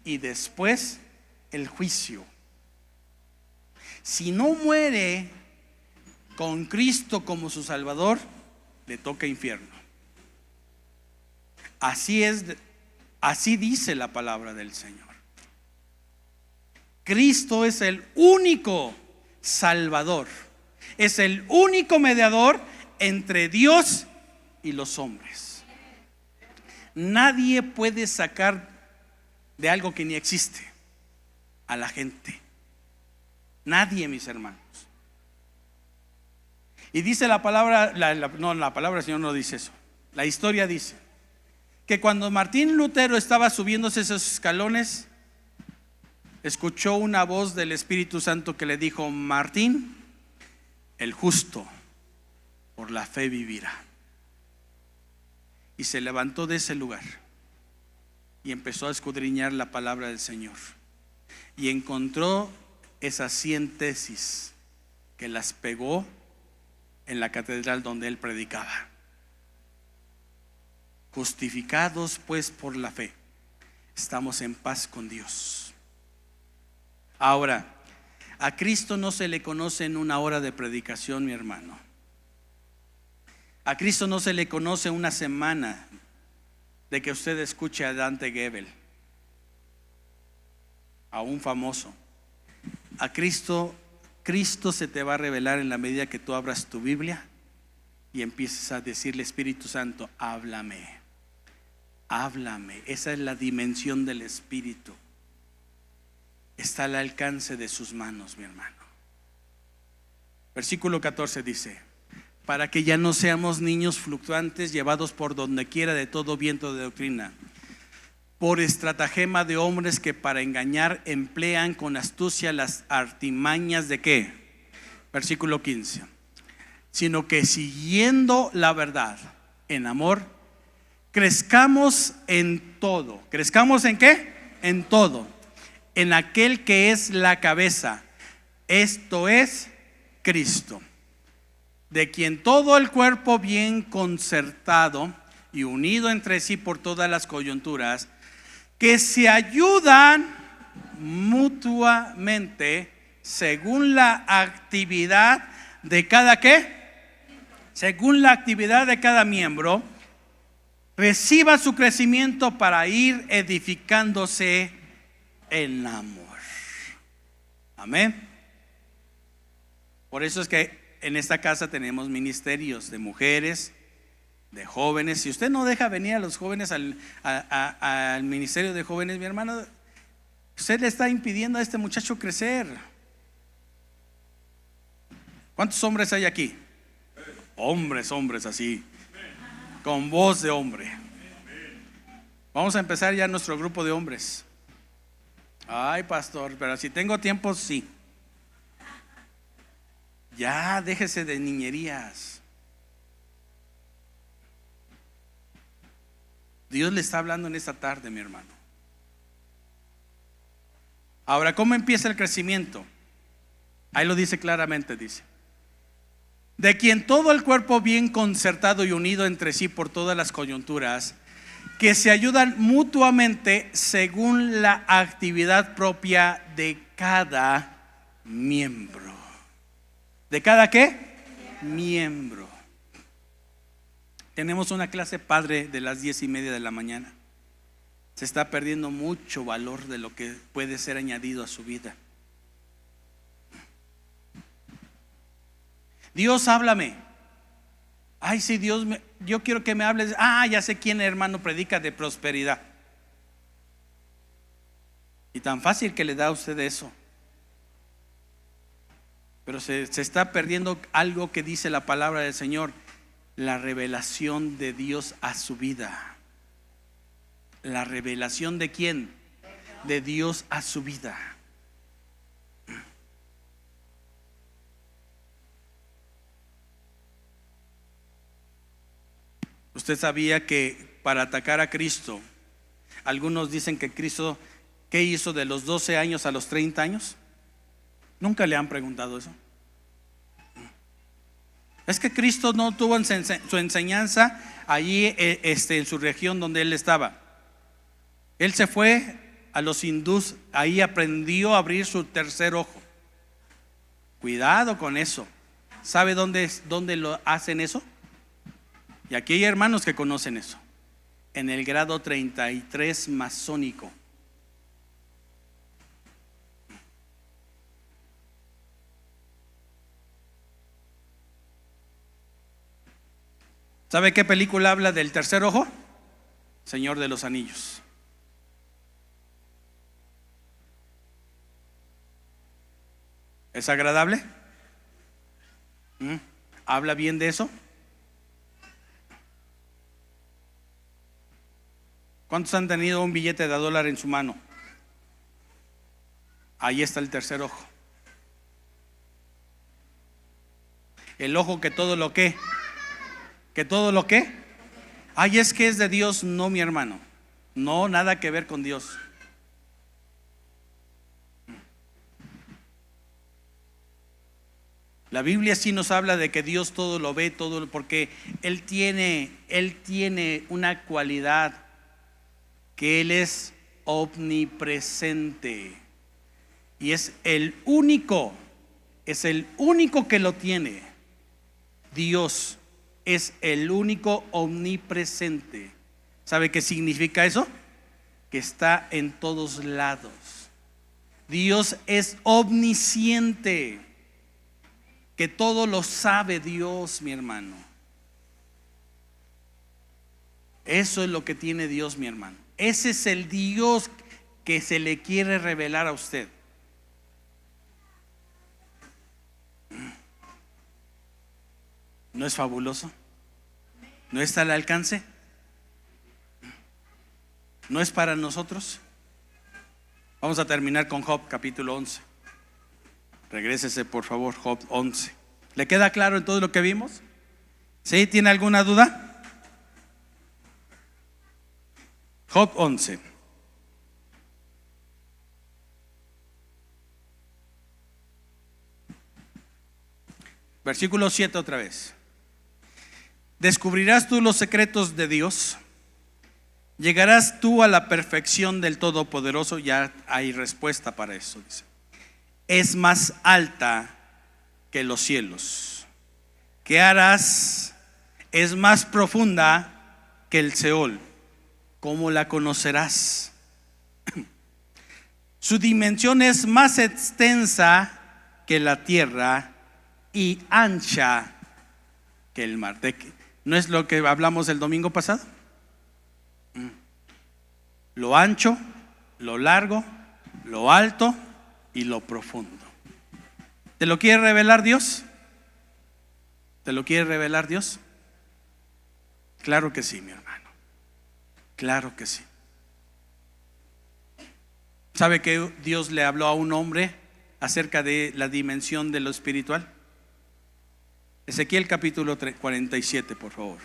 y después el juicio. Si no muere con Cristo como su Salvador, le toca infierno. Así es, así dice la palabra del Señor. Cristo es el único Salvador, es el único mediador entre Dios y los hombres. Nadie puede sacar de algo que ni existe a la gente. Nadie, mis hermanos. Y dice la palabra, la palabra del Señor no dice eso. La historia dice que cuando Martín Lutero estaba subiéndose esos escalones, escuchó una voz del Espíritu Santo que le dijo: Martín, el justo por la fe vivirá. Y se levantó de ese lugar y empezó a escudriñar la palabra del Señor y encontró esas 100 tesis que las pegó en la catedral donde él predicaba. Justificados pues por la fe, estamos en paz con Dios. Ahora, a Cristo no se le conoce en una hora de predicación, mi hermano. A Cristo no se le conoce una semana de que usted escuche a Dante Gebel, a un famoso. A Cristo se te va a revelar en la medida que tú abras tu Biblia y empieces a decirle: Espíritu Santo, háblame, háblame. Esa es la dimensión del Espíritu. Está al alcance de sus manos, mi hermano. Versículo 14 dice: para que ya no seamos niños fluctuantes, llevados por donde quiera de todo viento de doctrina, por estratagema de hombres que para engañar emplean con astucia las artimañas de ¿qué? Versículo 15: sino que siguiendo la verdad en amor, crezcamos en todo. ¿Crezcamos en qué? En todo, en aquel que es la cabeza, esto es Cristo, de quien todo el cuerpo bien concertado y unido entre sí por todas las coyunturas, que se ayudan mutuamente según la actividad de cada ¿qué? Según la actividad de cada miembro, reciba su crecimiento para ir edificándose en amor. Amén. Por eso es que en esta casa tenemos ministerios de mujeres, de jóvenes. Si usted no deja venir a los jóvenes al ministerio de jóvenes, mi hermano, usted le está impidiendo a este muchacho crecer. ¿Cuántos hombres hay aquí? Hombres así, con voz de hombre. Vamos a empezar ya nuestro grupo de hombres. Ay, pastor, pero si tengo tiempo, sí. Ya, déjese de niñerías. Dios le está hablando en esta tarde, mi hermano. Ahora, ¿cómo empieza el crecimiento? Ahí lo dice claramente, dice: de quien todo el cuerpo bien concertado y unido entre sí por todas las coyunturas, que se ayudan mutuamente según la actividad propia de cada miembro. ¿De cada qué? Miembro. Tenemos una clase padre de las 10:30 de la mañana. Se está perdiendo mucho valor de lo que puede ser añadido a su vida. Dios, háblame. Ay, sí, Dios, yo quiero que me hables. Ya sé quién, hermano, predica de prosperidad. Y tan fácil que le da a usted eso. Pero se está perdiendo algo que dice la palabra del Señor: la revelación de Dios a su vida. ¿La revelación de quién? De Dios a su vida. Usted sabía que para atacar a Cristo, algunos dicen que Cristo, ¿qué hizo de los 12 años a los 30 años? Nunca le han preguntado eso. Es que Cristo no tuvo su enseñanza allí en su región donde él estaba. Él se fue a los hindús, ahí aprendió a abrir su tercer ojo. Cuidado con eso. ¿Sabe dónde lo hacen eso? Y aquí hay hermanos que conocen eso. En el grado 33 masónico. ¿Sabe qué película habla del tercer ojo? Señor de los Anillos. ¿Es agradable? ¿Habla bien de eso? ¿Cuántos han tenido un billete de $1 en su mano? Ahí está el tercer ojo. El ojo que todo lo que ay, es que es de Dios. No, mi hermano, no, nada que ver con Dios. La Biblia sí nos habla de que Dios todo lo ve, todo, porque Él tiene una cualidad, que Él es omnipresente y es el único que lo tiene. Dios es el único omnipresente. ¿Sabe qué significa eso? Que está en todos lados. Dios es omnisciente, que todo lo sabe Dios, mi hermano. Eso es lo que tiene Dios, mi hermano. Ese es el Dios que se le quiere revelar a usted. ¿No es fabuloso? ¿No está al alcance? ¿No es para nosotros? Vamos a terminar con Job capítulo 11. Regrésese por favor, Job 11. ¿Le queda claro en todo lo que vimos? ¿Sí? ¿Tiene alguna duda? Job 11. Versículo 7 otra vez. ¿Descubrirás tú los secretos de Dios? ¿Llegarás tú a la perfección del Todopoderoso? Ya hay respuesta para eso, dice. Es más alta que los cielos. ¿Qué harás? Es más profunda que el Seol. ¿Cómo la conocerás? Su dimensión es más extensa que la tierra y ancha que el mar. ¿No es lo que hablamos el domingo pasado? Lo ancho, lo largo, lo alto y lo profundo. ¿Te lo quiere revelar Dios? ¿Te lo quiere revelar Dios? Claro que sí, mi hermano. Claro que sí. ¿Sabe que Dios le habló a un hombre acerca de la dimensión de lo espiritual? Ezequiel capítulo 47, por favor.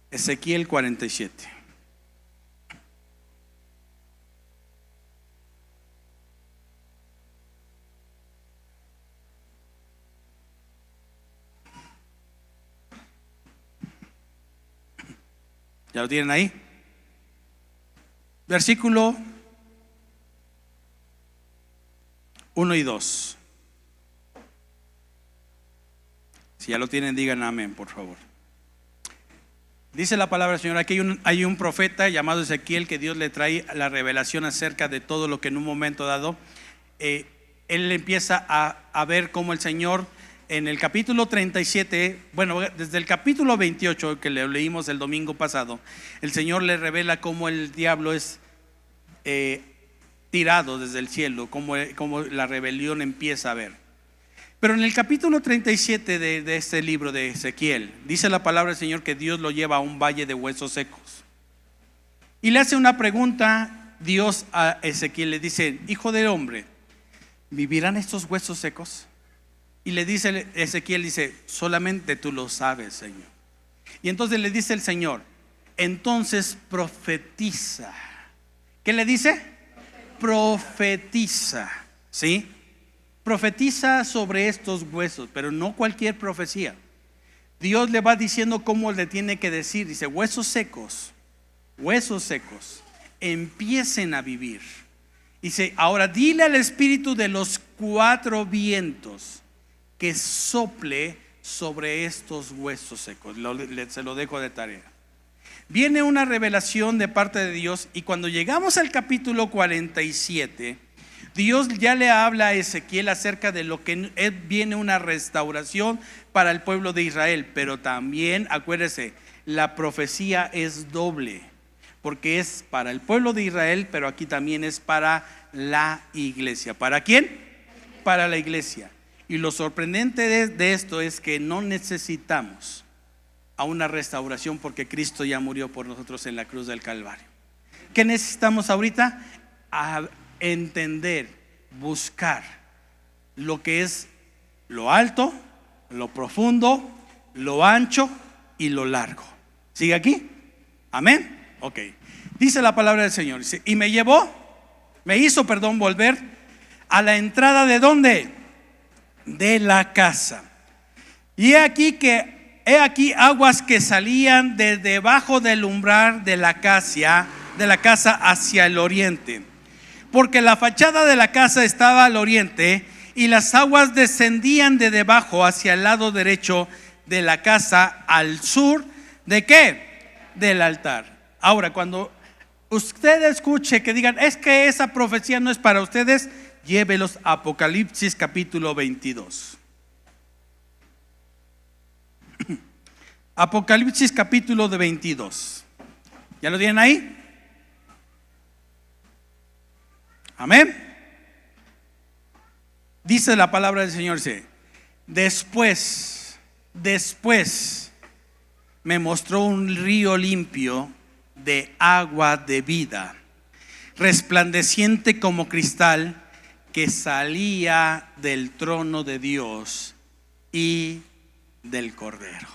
Ezequiel 47. ¿Ya lo tienen ahí? Versículo 1 y 2. Si ya lo tienen, digan amén, por favor. Dice la palabra del Señor, aquí hay un profeta llamado Ezequiel que Dios le trae la revelación acerca de todo lo que en un momento dado él empieza a ver cómo el Señor en el capítulo 37, bueno, desde el capítulo 28 que le leímos el domingo pasado, el Señor le revela cómo el diablo es tirado desde el cielo, cómo la rebelión empieza a ver. Pero en el capítulo 37 de este libro de Ezequiel, dice la palabra del Señor que Dios lo lleva a un valle de huesos secos. Y le hace una pregunta Dios a Ezequiel, le dice: hijo del hombre, ¿vivirán estos huesos secos? Y le dice Ezequiel, dice: solamente tú lo sabes, Señor. Y entonces le dice el Señor: entonces profetiza. ¿Qué le dice? Profetiza, ¿sí? Profetiza sobre estos huesos, pero no cualquier profecía. Dios le va diciendo cómo le tiene que decir. Dice: huesos secos, empiecen a vivir. Dice: ahora dile al espíritu de los cuatro vientos que sople sobre estos huesos secos. Se lo dejo de tarea. Viene una revelación de parte de Dios, y cuando llegamos al capítulo 47, Dios ya le habla a Ezequiel acerca de lo que viene una restauración para el pueblo de Israel. Pero también, acuérdese, la profecía es doble, porque es para el pueblo de Israel, pero aquí también es para la iglesia. ¿Para quién? Para la iglesia. Y lo sorprendente de esto es que no necesitamos a una restauración, porque Cristo ya murió por nosotros en la cruz del Calvario. ¿Qué necesitamos ahorita? A entender, buscar lo que es lo alto, lo profundo, lo ancho y lo largo. ¿Sigue aquí? Amén. Ok. Dice la palabra del Señor, dice: y me hizo volver a la entrada ¿de dónde? De la casa. Y he aquí aguas que salían de debajo del umbral de la casa hacia el oriente, porque la fachada de la casa estaba al oriente, y las aguas descendían de debajo hacia el lado derecho de la casa, al sur ¿de qué? Del altar. Ahora, cuando usted escuche que digan: es que esa profecía no es para ustedes, llévelos a Apocalipsis capítulo 22. Apocalipsis capítulo 22. ¿Ya lo tienen ahí? Amén. Dice la palabra del Señor, dice: después me mostró un río limpio de agua de vida, resplandeciente como cristal, que salía del trono de Dios y del Cordero.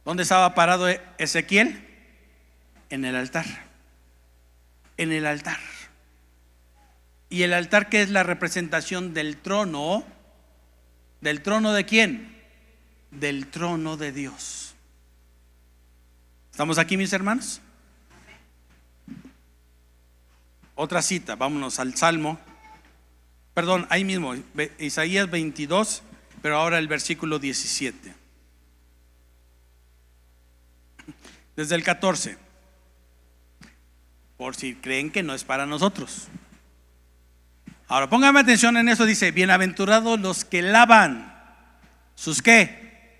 ¿Dónde estaba parado Ezequiel? En el altar. En el altar. Y el altar, que es la representación del trono. ¿Del trono de quién? Del trono de Dios. ¿Estamos aquí, mis hermanos? Otra cita, vámonos al Salmo. Perdón, ahí mismo, Isaías 22, pero ahora el versículo 17. Desde el 14. Por si creen que no es para nosotros. Ahora póngame atención en eso. Dice: bienaventurados los que lavan sus ¿qué?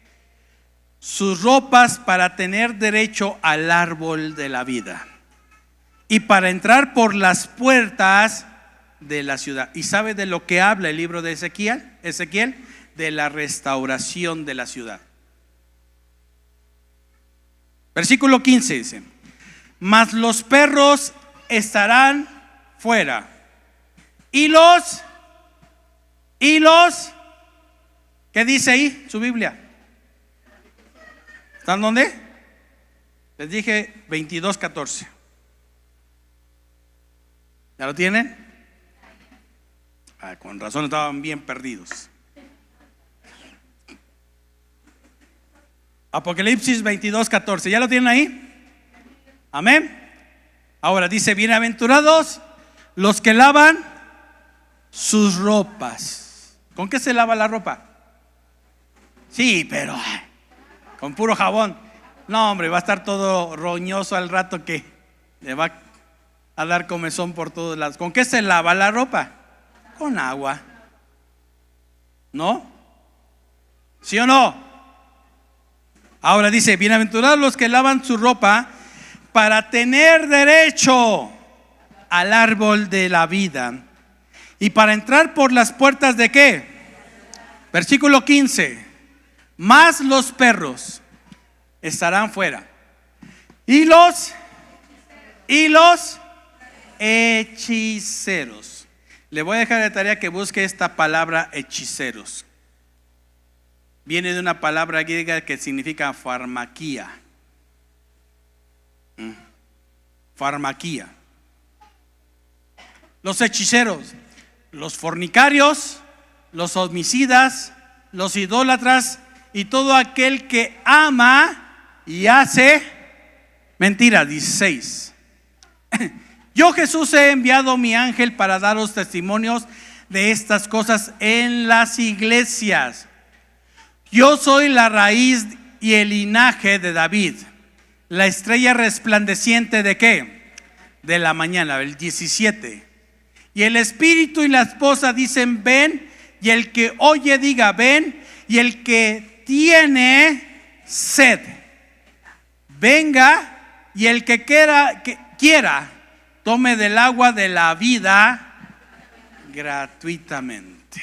Sus ropas, para tener derecho al árbol de la vida y para entrar por las puertas de la ciudad. ¿Y sabe de lo que habla el libro de Ezequiel? De la restauración de la ciudad. Versículo 15 dice: mas los perros estarán fuera, y los ¿Qué dice ahí su Biblia? ¿Están dónde? Les dije 22:14. ¿Ya lo tienen? Con razón estaban bien perdidos. Apocalipsis 22:14. ¿Ya lo tienen ahí? Amén. Ahora dice: bienaventurados los que lavan sus ropas. ¿Con qué se lava la ropa? Sí, pero con puro jabón. No, hombre, va a estar todo roñoso al rato que le va a dar comezón por todos lados. ¿Con qué se lava la ropa? Con agua. ¿No? ¿Sí o no? Ahora dice: bienaventurados los que lavan su ropa para tener derecho al árbol de la vida y para entrar por las puertas de ¿qué? Versículo 15. Más los perros estarán fuera y los hechiceros. Le voy a dejar de tarea que busque esta palabra hechiceros. Viene de una palabra griega que significa farmaquía. Farmaquía. Los hechiceros, los fornicarios, los homicidas, los idólatras y todo aquel que ama y hace mentira. 16. Yo, Jesús, he enviado mi ángel para daros testimonios de estas cosas en las iglesias. Yo soy la raíz y el linaje de David, la estrella resplandeciente de ¿qué? De la mañana. El 17. Y el espíritu y la esposa dicen: ven. Y el que oye diga: ven. Y el que tiene sed, venga. Y el que quiera tome del agua de la vida gratuitamente.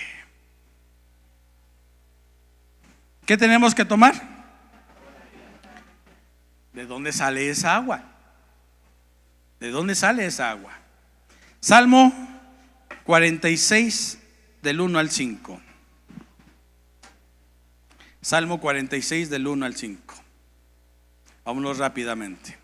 ¿Qué tenemos que tomar? ¿De dónde sale esa agua? ¿De dónde sale esa agua? Salmo 46 del 1 al 5. Salmo 46 del 1 al 5. Vámonos rápidamente.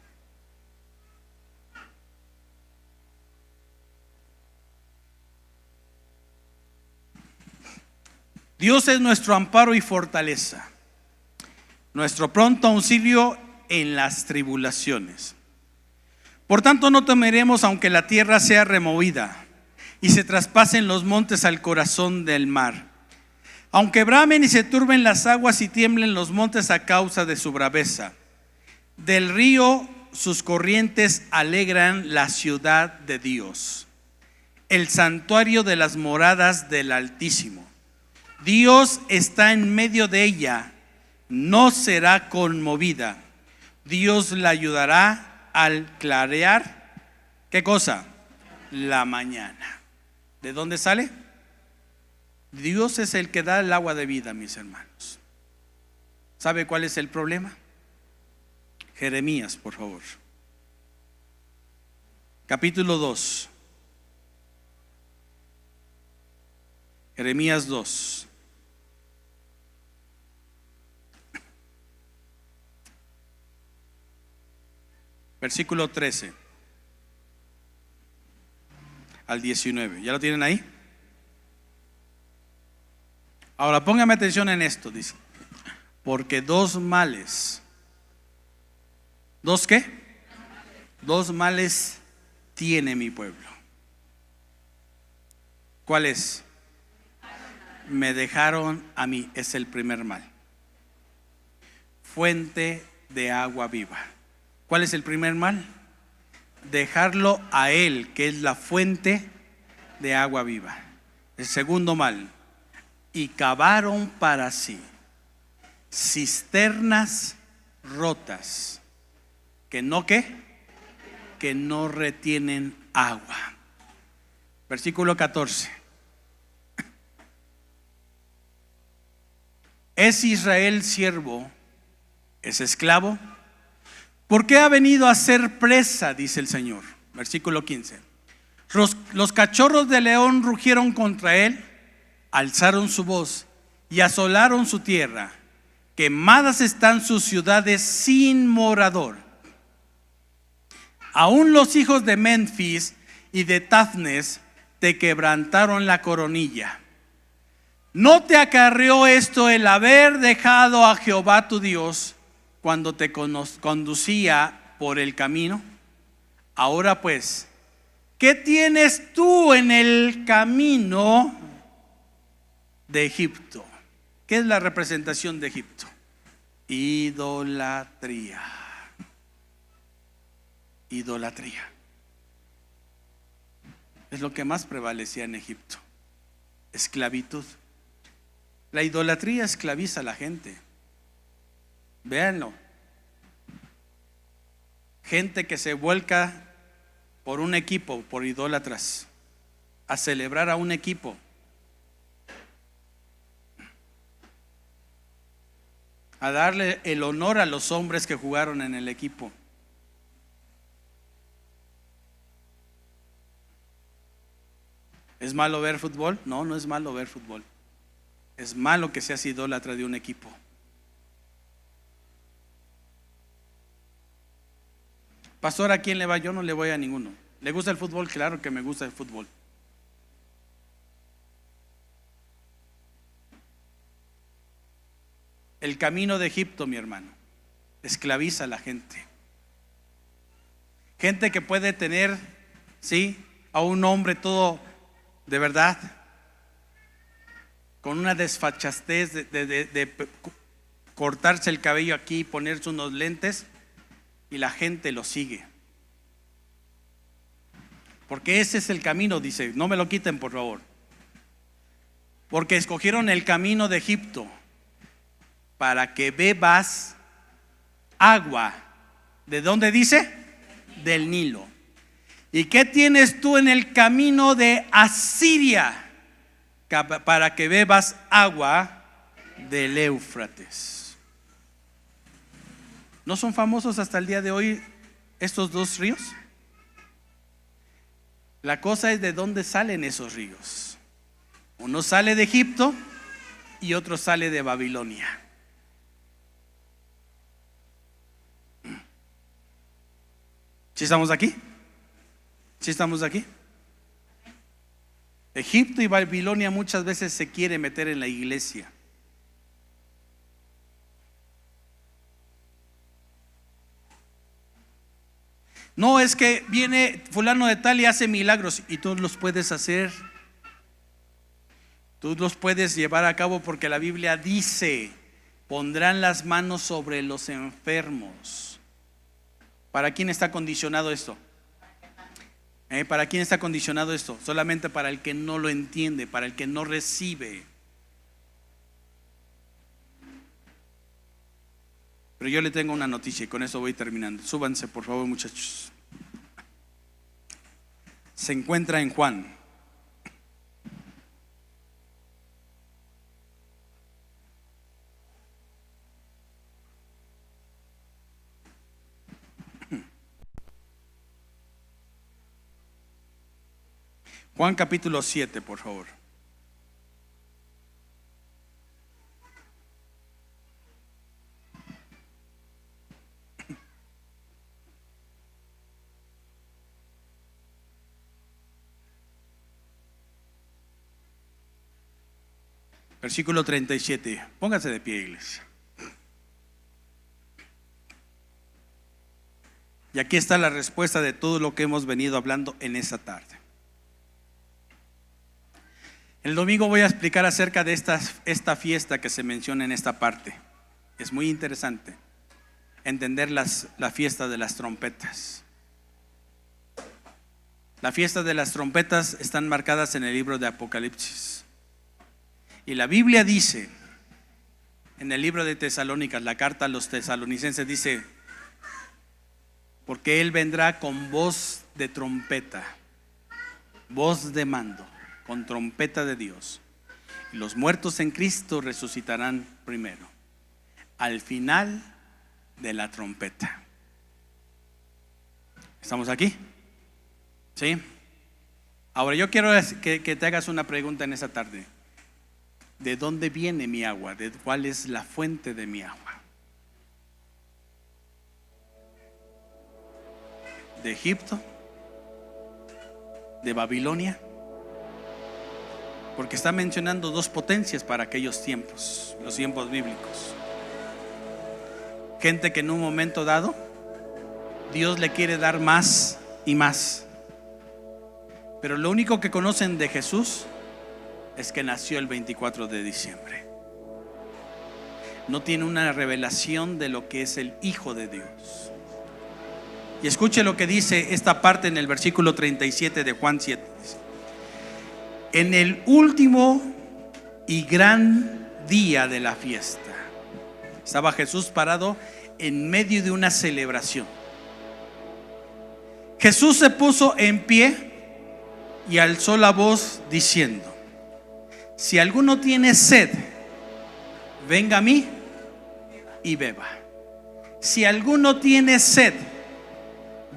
Dios es nuestro amparo y fortaleza, nuestro pronto auxilio en las tribulaciones. Por tanto, no temeremos aunque la tierra sea removida y se traspasen los montes al corazón del mar, aunque bramen y se turben las aguas y tiemblen los montes a causa de su braveza. Del río sus corrientes alegran la ciudad de Dios, el santuario de las moradas del Altísimo. Dios está en medio de ella, no será conmovida. Dios la ayudará al clarear, ¿qué cosa? La mañana. ¿De dónde sale? Dios es el que da el agua de vida, mis hermanos. ¿Sabe cuál es el problema? Jeremías, por favor. Capítulo 2. Jeremías 2. Versículo 13 al 19. ¿Ya lo tienen ahí? Ahora póngame atención en esto, dice: porque dos males. ¿Dos qué? Dos males tiene mi pueblo. ¿Cuál es? Me dejaron a mí, es el primer mal. Fuente de agua viva. ¿Cuál es el primer mal? Dejarlo a Él, que es la fuente de agua viva. El segundo mal: y cavaron para sí cisternas rotas, que no ¿qué? Que no retienen agua. Versículo 14. ¿Es Israel siervo? ¿Es esclavo? ¿Por qué ha venido a ser presa? Dice el Señor. Versículo 15. Los cachorros de león rugieron contra él, alzaron su voz y asolaron su tierra. Quemadas están sus ciudades sin morador. Aún los hijos de Menfis y de Tafnes te quebrantaron la coronilla. ¿No te acarreó esto el haber dejado a Jehová tu Dios cuando te conducía por el camino? Ahora pues, ¿qué tienes tú en el camino de Egipto? ¿Qué es la representación de Egipto? Idolatría. Idolatría. Es lo que más prevalecía en Egipto. Esclavitud. La idolatría esclaviza a la gente. Véanlo. Gente que se vuelca por un equipo, por idólatras, a celebrar a un equipo. A darle el honor a los hombres que jugaron en el equipo. ¿Es malo ver fútbol? No, no es malo ver fútbol. Es malo que seas idólatra de un equipo. Pastor, ¿a quién le va? Yo no le voy a ninguno. ¿Le gusta el fútbol? Claro que me gusta el fútbol. El camino de Egipto, mi hermano, esclaviza a la gente. Gente que puede tener, sí, a un hombre todo de verdad, con una desfachatez de cortarse el cabello aquí y ponerse unos lentes, y la gente lo sigue. Porque ese es el camino, dice, no me lo quiten por favor. Porque escogieron el camino de Egipto para que bebas agua. ¿De dónde dice? Del Nilo. ¿Y qué tienes tú en el camino de Asiria? Para que bebas agua del Éufrates. ¿No son famosos hasta el día de hoy estos dos ríos? La cosa es de dónde salen esos ríos. Uno sale de Egipto y otro sale de Babilonia. ¿Sí estamos aquí? ¿Sí estamos aquí? Egipto y Babilonia muchas veces se quiere meter en la iglesia. No, es que viene fulano de tal y hace milagros, y tú los puedes hacer. Tú los puedes llevar a cabo porque la Biblia dice: pondrán las manos sobre los enfermos. ¿Para quién está condicionado esto? ¿Para quién está condicionado esto? Solamente para el que no lo entiende, para el que no recibe. Pero yo le tengo una noticia y con eso voy terminando. Súbanse por favor, muchachos. Se encuentra en Juan. Juan capítulo 7, por favor. Versículo 37. Póngase de pie, iglesia. Y aquí está la respuesta de todo lo que hemos venido hablando en esta tarde. El domingo voy a explicar acerca de esta fiesta que se menciona en esta parte. Es muy interesante entender la fiesta de las trompetas. La fiesta de las trompetas están marcadas en el libro de Apocalipsis. Y la Biblia dice, en el libro de Tesalónicas, la carta a los tesalonicenses dice: porque Él vendrá con voz de trompeta, voz de mando, con trompeta de Dios. Y los muertos en Cristo resucitarán primero, al final de la trompeta. ¿Estamos aquí? ¿Sí? Ahora yo quiero que te hagas una pregunta en esta tarde. ¿de dónde viene mi agua? ¿De cuál es la fuente de mi agua? ¿De Egipto? ¿De Babilonia? Porque está mencionando dos potencias para aquellos tiempos, los tiempos bíblicos. Gente que en un momento dado Dios le quiere dar más y más, pero lo único que conocen de Jesús es que nació el 24 de diciembre. No tiene una revelación de lo que es el Hijo de Dios. Y escuche lo que dice esta parte en el versículo 37 de Juan 7. En el último y gran día de la fiesta, estaba Jesús parado en medio de una celebración. Jesús se puso en pie y alzó la voz diciendo: si alguno tiene sed, venga a mí y beba. Si alguno tiene sed,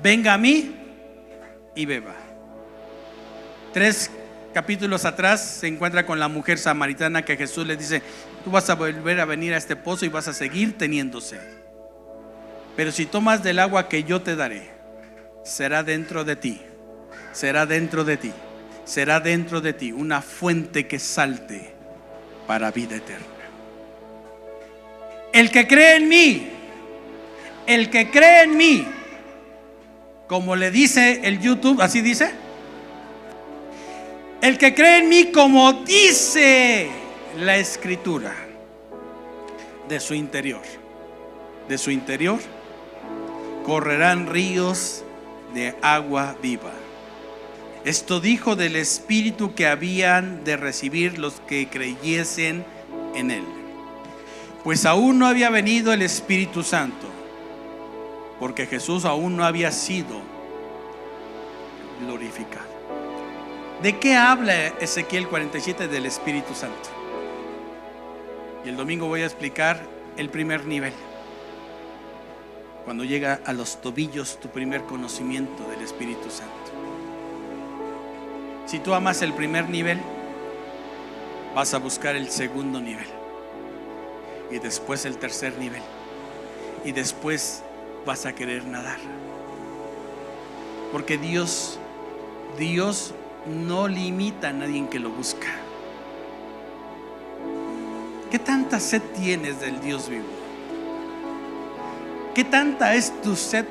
venga a mí y beba. 3 capítulos atrás se encuentra con la mujer samaritana que Jesús le dice: tú vas a volver a venir a este pozo y vas a seguir teniendo sed, pero si tomas del agua que yo te daré, será dentro de ti, será dentro de ti, será dentro de ti una fuente que salte para vida eterna. El que cree en mí, el que cree en mí, como le dice el YouTube, así dice: el que cree en mí, como dice la Escritura, de su interior correrán ríos de agua viva. Esto dijo del Espíritu que habían de recibir los que creyesen en él, pues aún no había venido el Espíritu Santo, porque Jesús aún no había sido glorificado. ¿De qué habla Ezequiel 47? Del Espíritu Santo. Y el domingo voy a explicar el primer nivel, cuando llega a los tobillos tu primer conocimiento del Espíritu Santo. Si tú amas el primer nivel, vas a buscar el segundo nivel, y después el tercer nivel, y después vas a querer nadar. Porque Dios no limita a nadie que lo busca. ¿Qué tanta sed tienes del Dios vivo? ¿Qué tanta es tu sed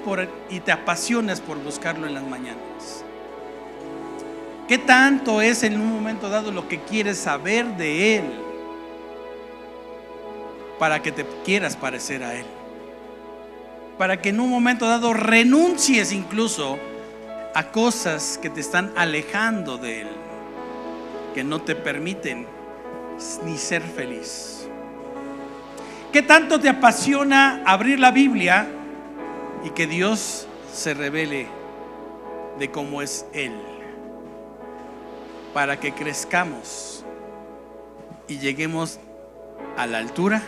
y te apasionas por buscarlo en las mañanas? ¿Qué tanto es en un momento dado lo que quieres saber de Él para que te quieras parecer a Él? Para que en un momento dado renuncies incluso a cosas que te están alejando de Él, que no te permiten ni ser feliz. ¿Qué tanto te apasiona abrir la Biblia y que Dios se revele de cómo es Él, para que crezcamos y lleguemos a la altura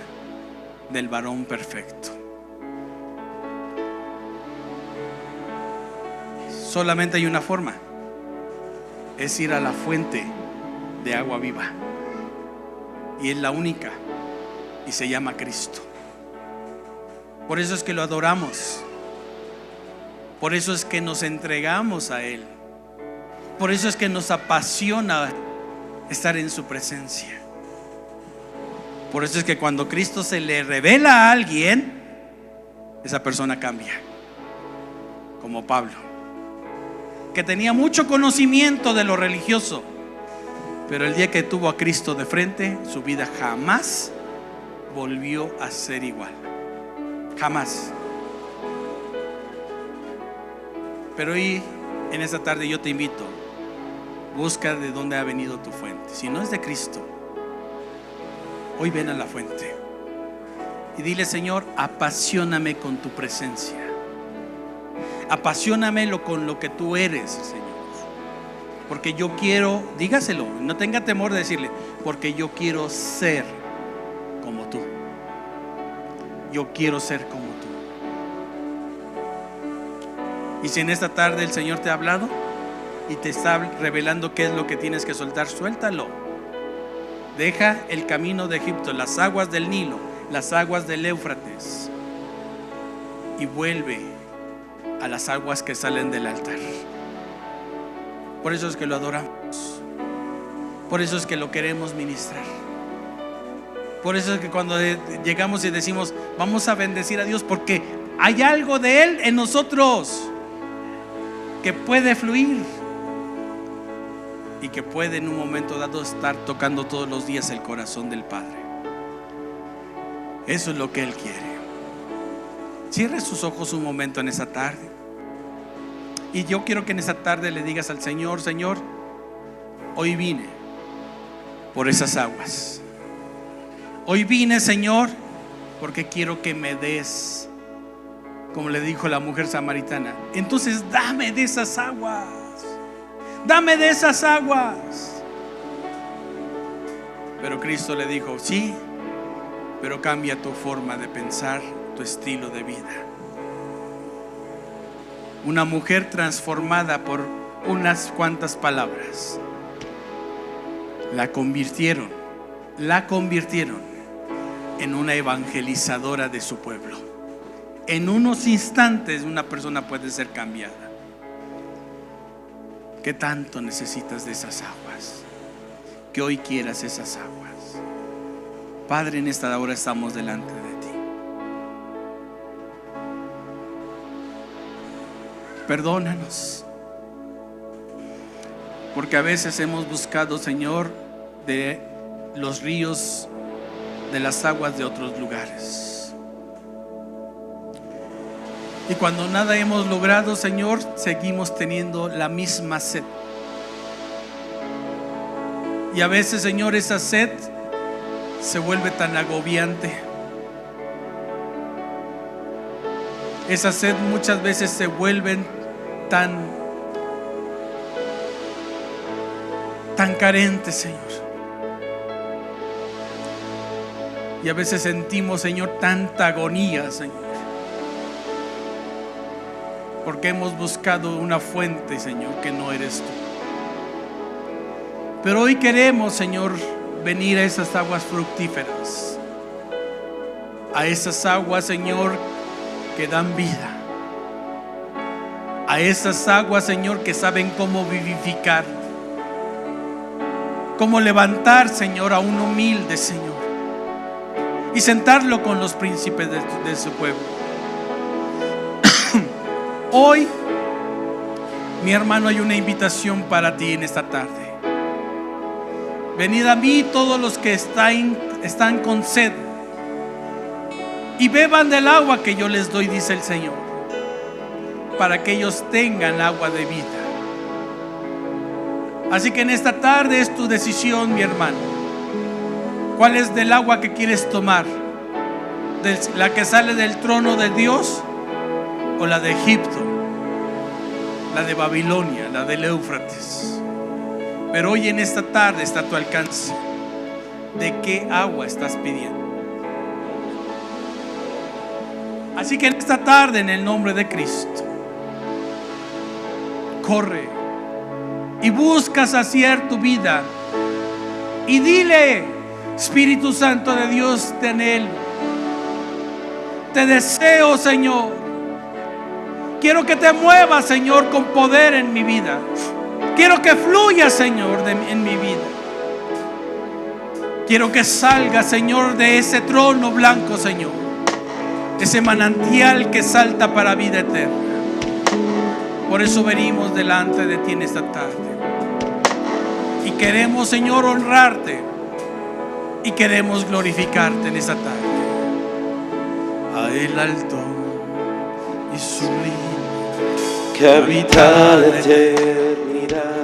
del varón perfecto? Solamente hay una forma, es ir a la fuente de agua viva, y es la única, y se llama Cristo. Por eso es que lo adoramos, por eso es que nos entregamos a Él, por eso es que nos apasiona estar en su presencia. Por eso es que cuando Cristo se le revela a alguien, esa persona cambia, como Pablo, que tenía mucho conocimiento de lo religioso, pero el día que tuvo a Cristo de frente, su vida jamás volvió a ser igual, jamás. Pero hoy, en esta tarde, yo te invito: busca de dónde ha venido tu fuente. Si no es de Cristo, hoy ven a la fuente y dile: Señor, apasioname con tu presencia, apasionamelo con lo que tú eres, Señor, porque yo quiero, dígaselo, no tenga temor de decirle, porque yo quiero ser como tú, yo quiero ser como tú. Y si en esta tarde el Señor te ha hablado y te está revelando qué es lo que tienes que soltar, suéltalo. Deja el camino de Egipto, las aguas del Nilo, las aguas del Éufrates, y vuelve a las aguas que salen del altar. Por eso es que lo adoramos. Por eso es que lo queremos ministrar. Por eso es que cuando llegamos y decimos vamos a bendecir a Dios, porque hay algo de Él en nosotros que puede fluir y que puede en un momento dado estar tocando todos los días el corazón del Padre. Eso es lo que Él quiere. Cierre sus ojos un momento en esa tarde. Y yo quiero que en esa tarde le digas al Señor: Señor, hoy vine por esas aguas. Hoy vine, Señor, porque quiero que me des, como le dijo la mujer samaritana. Entonces dame de esas aguas. Dame de esas aguas. Pero Cristo le dijo: sí, pero cambia tu forma de pensar, tu estilo de vida. Una mujer transformada por unas cuantas palabras la convirtieron en una evangelizadora de su pueblo. En unos instantes una persona puede ser cambiada. ¿Qué tanto necesitas de esas aguas? Que hoy quieras esas aguas. Padre, en esta hora estamos delante de ti. Perdónanos, porque a veces hemos buscado, Señor, de los ríos, de las aguas de otros lugares. Y cuando nada hemos logrado, Señor, seguimos teniendo la misma sed. Y a veces, Señor, esa sed se vuelve tan agobiante. Esa sed muchas veces se vuelven tan carentes, Señor. Y a veces sentimos, Señor, tanta agonía, Señor, porque hemos buscado una fuente, Señor, que no eres tú. Pero hoy queremos, Señor, venir a esas aguas fructíferas, a esas aguas, Señor, que dan vida, a esas aguas, Señor, que saben cómo vivificar, cómo levantar, Señor, a un humilde, Señor, y sentarlo con los príncipes de su pueblo. Hoy, mi hermano, hay una invitación para ti en esta tarde. Venid a mí todos los que están con sed, y beban del agua que yo les doy, dice el Señor, para que ellos tengan agua de vida. Así que en esta tarde es tu decisión, mi hermano. ¿Cuál es del agua que quieres tomar? ¿La que sale del trono de Dios o la de Egipto, la de Babilonia, la del Éufrates? Pero hoy en esta tarde está a tu alcance. ¿De qué agua estás pidiendo? Así que en esta tarde, en el nombre de Cristo, corre y busca saciar tu vida y dile: Espíritu Santo de Dios, te anhelo, te deseo, Señor. Quiero que te muevas, Señor, con poder en mi vida. Quiero que fluya, Señor, en mi vida. Quiero que salga, Señor, de ese trono blanco, Señor, ese manantial que salta para vida eterna. Por eso venimos delante de ti en esta tarde. Y queremos, Señor, honrarte. Y queremos glorificarte en esta tarde. A el alto y sublime que habita la eternidad.